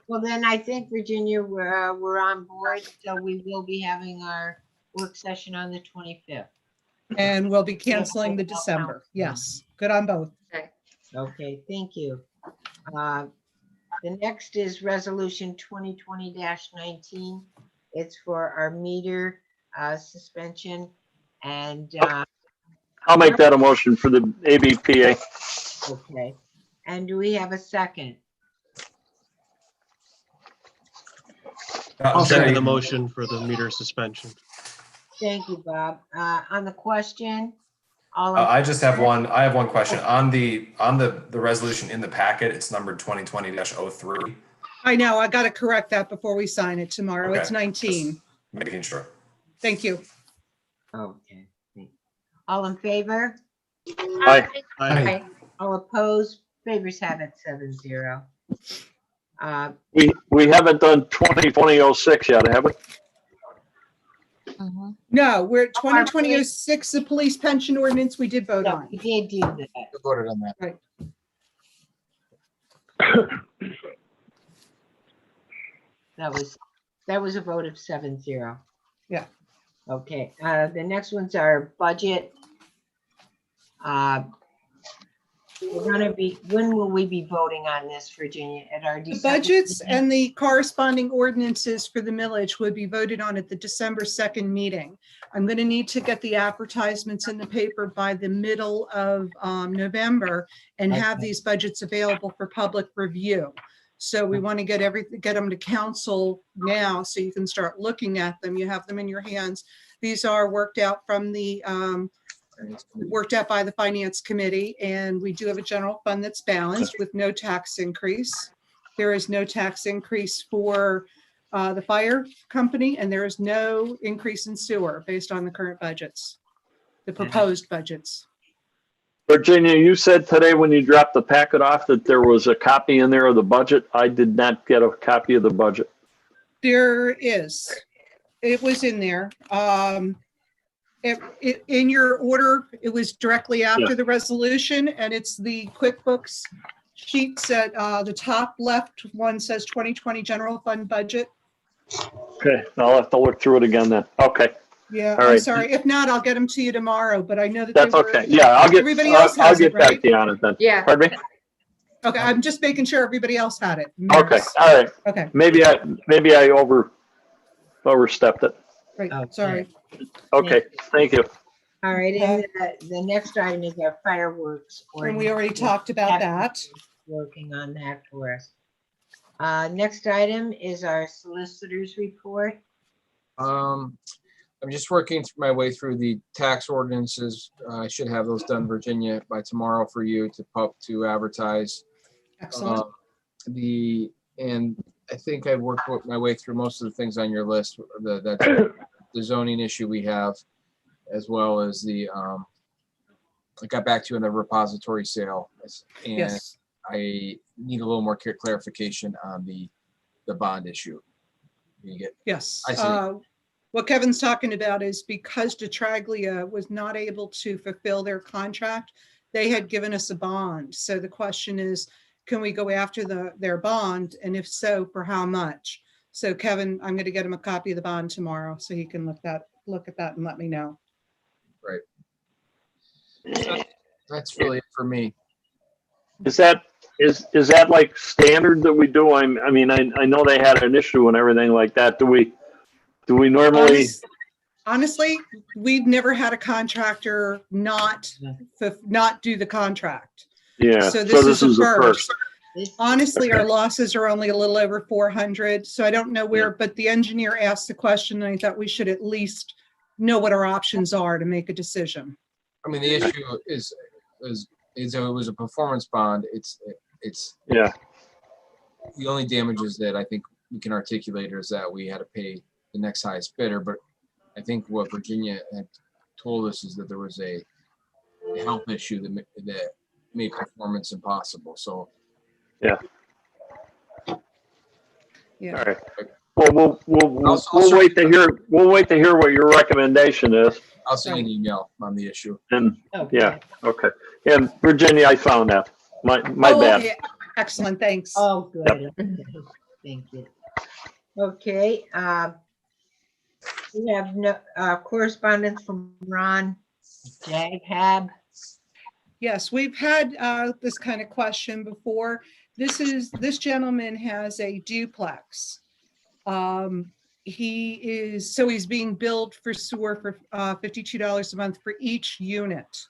Well, then I think, Virginia, we're on board, so we will be having our work session on the 25th. And we'll be canceling the December. Yes, good on both. Okay, thank you. The next is Resolution 2020-19. It's for our meter suspension, and I'll make that a motion for the ABPA. okay. And do we have a second? I'll second the motion for the meter suspension. Thank you, Bob. On the question, all. I just have one. I have one question on the resolution in the packet. It's numbered 2020-03. I know, I got to correct that before we sign it tomorrow. It's Okay. 19. Just making sure. Thank you. Okay. All in favor? Aye. Aye. All opposed? Favors have it 7-0. We haven't done 2020-06 yet, have we? No, we're at 2020-06, the police pension ordinance we did vote on. We did do that. We voted on that. Right. That was a vote of 7-0. Yeah. Okay, the next one's our budget. When will we be voting on this, Virginia? At our The December budgets meeting? and the corresponding ordinances for the millage would be voted on at the December 2nd meeting. I'm going to need to get the advertisements in the paper by the middle of November and have Okay. these budgets available for public review. So we want to get them to council now so you can start looking at them. You have them in your hands. These are worked out from the worked out by the finance committee, and we do have a general fund that's balanced with no tax increase. There is no tax increase for the fire company, and there is no increase in sewer based on the current budgets, the proposed budgets. Virginia, you said today when you dropped the packet off that there was a copy in there of the budget. I did not get a copy of the budget. There is. It was in there. In your order, it was directly after the resolution, and it's the QuickBooks sheets at the top left. One says 2020 general fund budget. Okay, I'll have to look through it again then. Okay, Yeah, All I'm right. sorry. If not, I'll get them to you tomorrow, but I know that. that's they were- okay. Yeah, I'll Everybody else I'll has it, get back right? to you on it then. Yeah. Pardon me? Okay, I'm just making sure everybody else had it. Okay, all right. Okay, Maybe I overstepped it. right, Okay. sorry. Okay, thank you. All right, and the next item is our fireworks. And we already talked about that. Working on that for us. Next item is our solicitor's report. I'm just working my way through the tax ordinances. I should have those done, Virginia, by tomorrow for you to advertise. Excellent. And I think I've worked my way through most of the things on your list. The zoning issue we have, as well as I got back to you on the repository sale, and Yes. I need a little more clarification on the bond issue. Yes. I see. What Kevin's talking about is because Detraglia was not able to fulfill their contract, they had given us a bond. So the question is, can we go after their bond? And if so, for how much? So Kevin, I'm going to get him a copy of the bond tomorrow so he can look at that and let me know. Right. That's really it for me. Is that like standard that we do? I mean, I know they had an issue and everything like that. Do we normally? Honestly, we've never had a contractor not do the contract. Yeah. So this is a a first. first. Honestly, our losses are only a little over 400. So I don't know where, but the engineer asked the question and I thought we should at least know what our options are to make a decision. I mean, the issue is it was a performance bond. It's Yeah. the only damages that I think we can articulate is that we had to pay the next highest bidder. But I think what Virginia had told us is that there was a health issue that made performance impossible. So Yeah. Yeah. All right. Well, we'll I'll wait to hear, what your recommendation is. I'll send you an email on the issue. And, Okay. yeah, okay. And Virginia, I found that. My Oh, bad. yeah. Excellent, thanks. Oh, good. Thank you. Okay, we have no correspondence from Ron Jaghab. Yes, we've had this kind of question before. This gentleman has a duplex. He's being billed for sewer for $52 a month for each unit,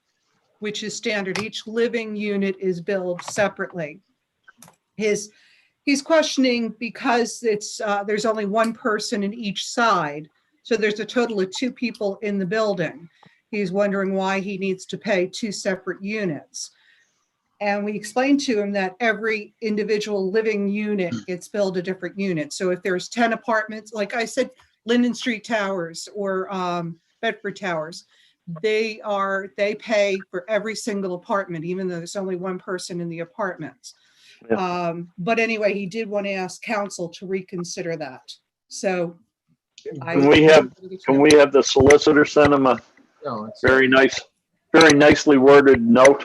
which is standard. Each living unit is billed separately. He's questioning because there's only one person in each side, so there's a total of 2 people in the building. He's wondering why he needs to pay 2 separate units. And we explained to him that every individual living unit gets billed a different unit. So if there's 10 apartments, like I said, Linden Street Towers or Bedford Towers, they pay for every single apartment, even though there's only one person in the apartments. Yeah. But anyway, he did want to ask council to reconsider that. So Can we have the solicitor send him a No, it's very nicely worded note?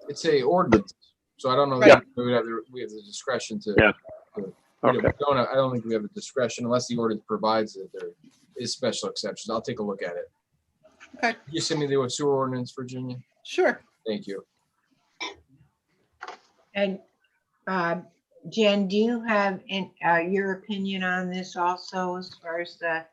It's a ordinance, so I don't know. Right. That we have the discretion to. Yeah. Okay. Okay. I don't think we have the discretion unless the ordinance provides that there is special exceptions. I'll take a look at it. Okay. You send me the sewer ordinance, Virginia? Sure. Thank you. And Jen, do you have your opinion on this also as far as the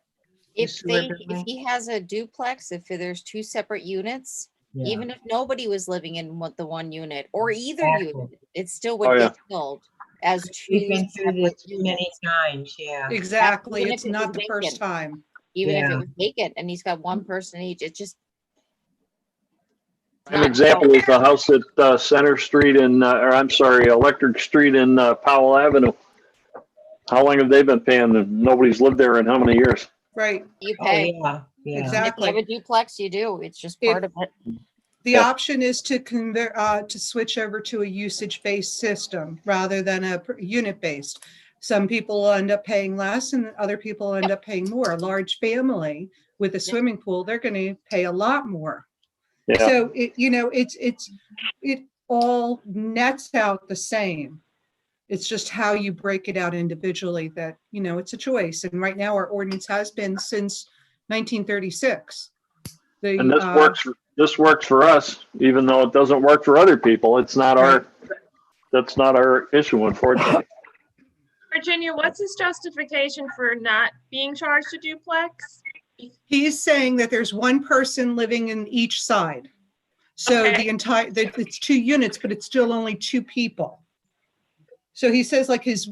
If sewer if billing? he has a duplex, if there's 2 separate units, Yeah. even if nobody was living in the one unit or either Exactly. unit, it still Oh, would yeah. get billed as 2 We've been through this separate too many units. times, yeah. Exactly. Even It's if it not was the first vacant. time. Even if Yeah. it was vacant and he's got one person each, it just. An example is the house at Center Street Electric Street in Powell Avenue. How long have they been paying? Nobody's lived there in how many years? Right. You Oh, pay. yeah, yeah. And if Exactly. you have a duplex, you do. It's just If- part of it. The Yeah. option is to convert, to switch over to a usage-based system rather than a unit-based. Some people will end up paying less and other people end up paying more. A large family with a swimming pool, they're going to pay a lot more. Yeah. So it all nets out the same. It's just how you break it out individually that, it's a choice. And right now our ordinance has been since 1936. And this works for us, even though it doesn't work for other people. It's not that's not our issue, unfortunately. Virginia, what's his justification for not being charged a duplex? He's saying that there's one person living in each side. So Okay. it's 2 units, but it's still only 2 people. So he says like his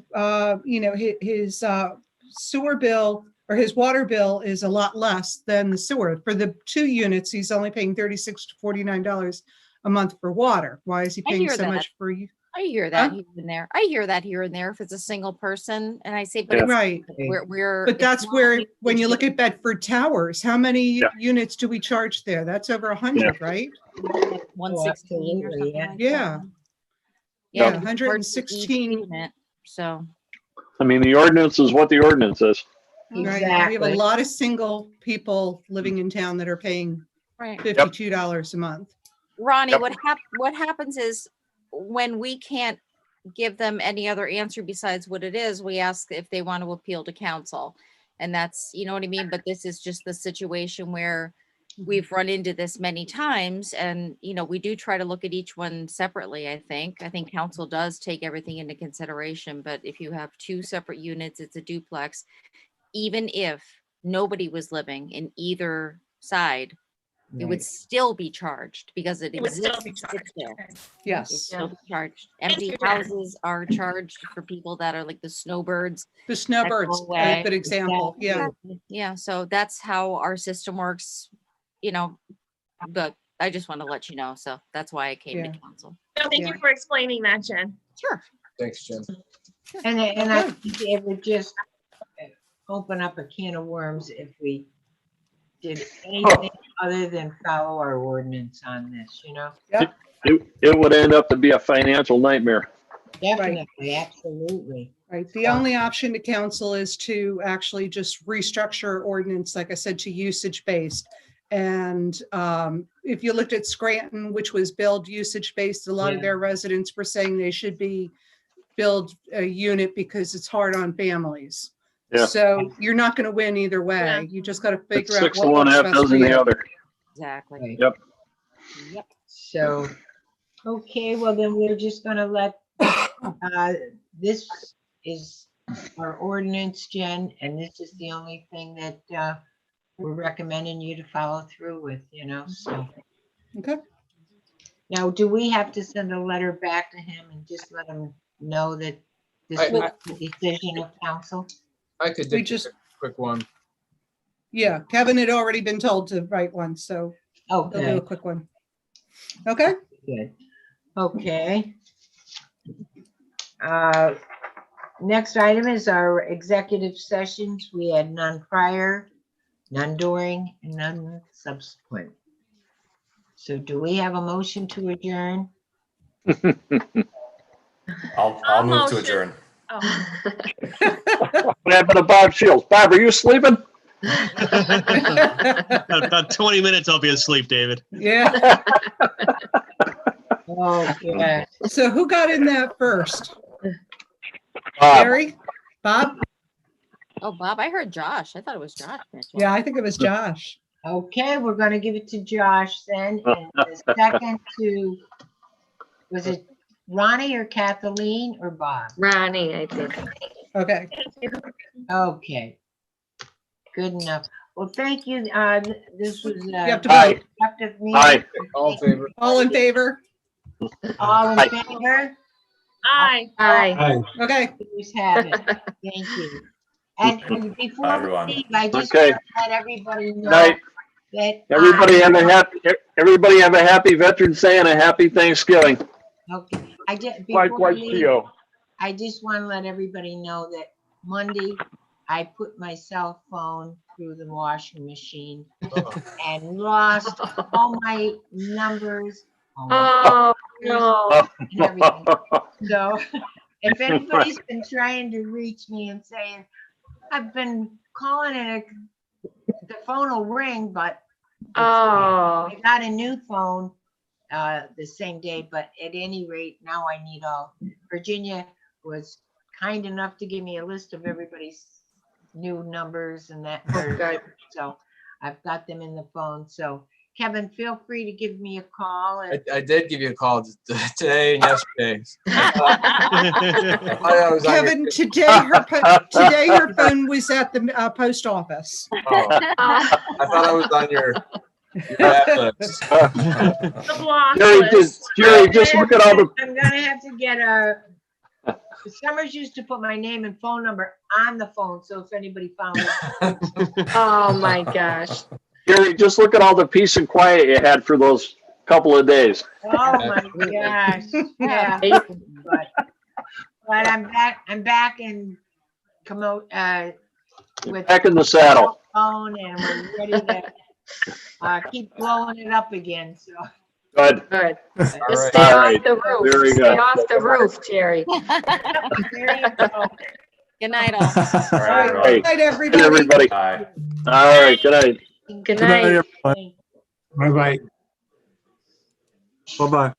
sewer bill or his water bill is a lot less than the sewer. For the 2 units, he's only paying $36 to $49 a month for water. Why is he I paying hear so that. much for you? I hear that Huh? here and there. I hear that here and there if it's a single person. And I say, but Yeah. it's, Right. we're. But it's that's not where, a when you look usage at Bedford Towers, how many Yeah. units do we charge there? That's over 100, right? unit, 116 or absolutely, something yeah. like Yeah. that. Yeah, you charge for each 116. unit, So. I mean, the ordinance is what the ordinance is. Right. We have a Exactly. lot of single people living in town that are paying Right. $52 a month. Ronnie, Yep. what happens is when we can't give them any other answer besides what it is, we ask if they want to appeal to council. And that's, you know what I mean? But this is just the situation where we've run into this many times and, we do try to look at each one separately, I think. I think council does take everything into consideration, but if you have 2 separate units, it's a duplex. Even if nobody was living in either side, it would still be charged because it It would still exists. be It's charged. there. It would Yes. still be charged. Empty you, Jen. houses are charged for people that are like the snowbirds. The snowbirds, go a away. good example. Yeah. Yeah, so that's how our system works, but I just want to let you know. So that's why I came Yeah. to council. No, thank Yeah. you for explaining that, Jen. Sure. Thanks, Jen. And I think it would just open up a can of worms if we did anything other than follow our ordinance on this, you know? Yep, It would end up to be a financial nightmare. Definitely, absolutely. right. The only option to council is to actually just restructure ordinance, like I said, to usage-based. And if you looked at Scranton, which was billed usage-based, a lot of Yeah. their residents were saying they should be billed a unit because it's hard on families. Yeah. So you're not going to win either way. Yeah. You just got to It's figure out 6 to what 1, works half best for dozen the you. other. Exactly. Yep. Yep. So, okay, well then we're just gonna let, this is our ordinance, Jen, and this is the only thing that we're recommending you to follow through with, you know, so. Okay. Now, do we have to send a letter back to him and just let him know that this I- was the decision of council? I could We do just, a quick one. yeah, Kevin had already been told to write one, so they'll do Okay, a quick one. Okay. good. Okay. Next item is our executive sessions. We had none prior, none during, and none subsequent. So do we have a motion to adjourn? I'll move to motion. adjourn. Oh, What happened to Bob Shields? Bob, are you sleeping? About 20 minutes, I'll be asleep, David. Yeah. Okay. So who got in that first? Bob, Barry? Bob? Oh, Bob, I heard Josh. I thought it was Josh. mentioned. Yeah, I think it was Josh. Okay, we're gonna give it to Josh then, and the second to, was it Ronnie or Kathleen or Bob? Ronnie, I think. Okay. Okay. Good enough. Well, thank you. This was You have to Aye. vote. productive meeting. Aye. All in favor? All in favor? All in Aye. favor? aye. Aye. Okay. Please have it. Thank you. And Bye, before we everyone. leave, I just Okay. want to let everybody know Night. that. Everybody have a happy Veterans Day and a happy Thanksgiving. Okay, I did. before we Likewise to leave, you. I just want to let everybody know that Monday, I put my cell phone through the washing machine and lost all my numbers. all my Oh, no. and everything. So if anybody's been trying to reach me and saying, I've been calling and the phone will ring, but Oh, I got a new phone the same day, but at any rate, now I need all. Virginia was kind enough to give me a list of everybody's new numbers and that. Okay. So I've got them in the phone. So Kevin, feel free to give me a call. I did give you a call today and yesterday. I was on your- Kevin, today her phone was at the post office. oh, I thought I was on your bad list. The block Jerry, just look at all the, I'm gonna have to get Summers used to put my name and phone number on the phone, so if anybody found it. oh my gosh. Jerry, just look at all the peace and quiet you had for those couple of days. Oh my gosh, yeah. But I'm back in with Back in the saddle. phone and we're ready to keep blowing it up again, so. Good. Good. Just right. stay All off right. the roof. Very Stay good. off the roof, Jerry. There you go. Good night, all. All right, All everyone. right, good night, Good, everybody. everybody. Bye. All right, good night. Good night. Bye-bye. Bye-bye.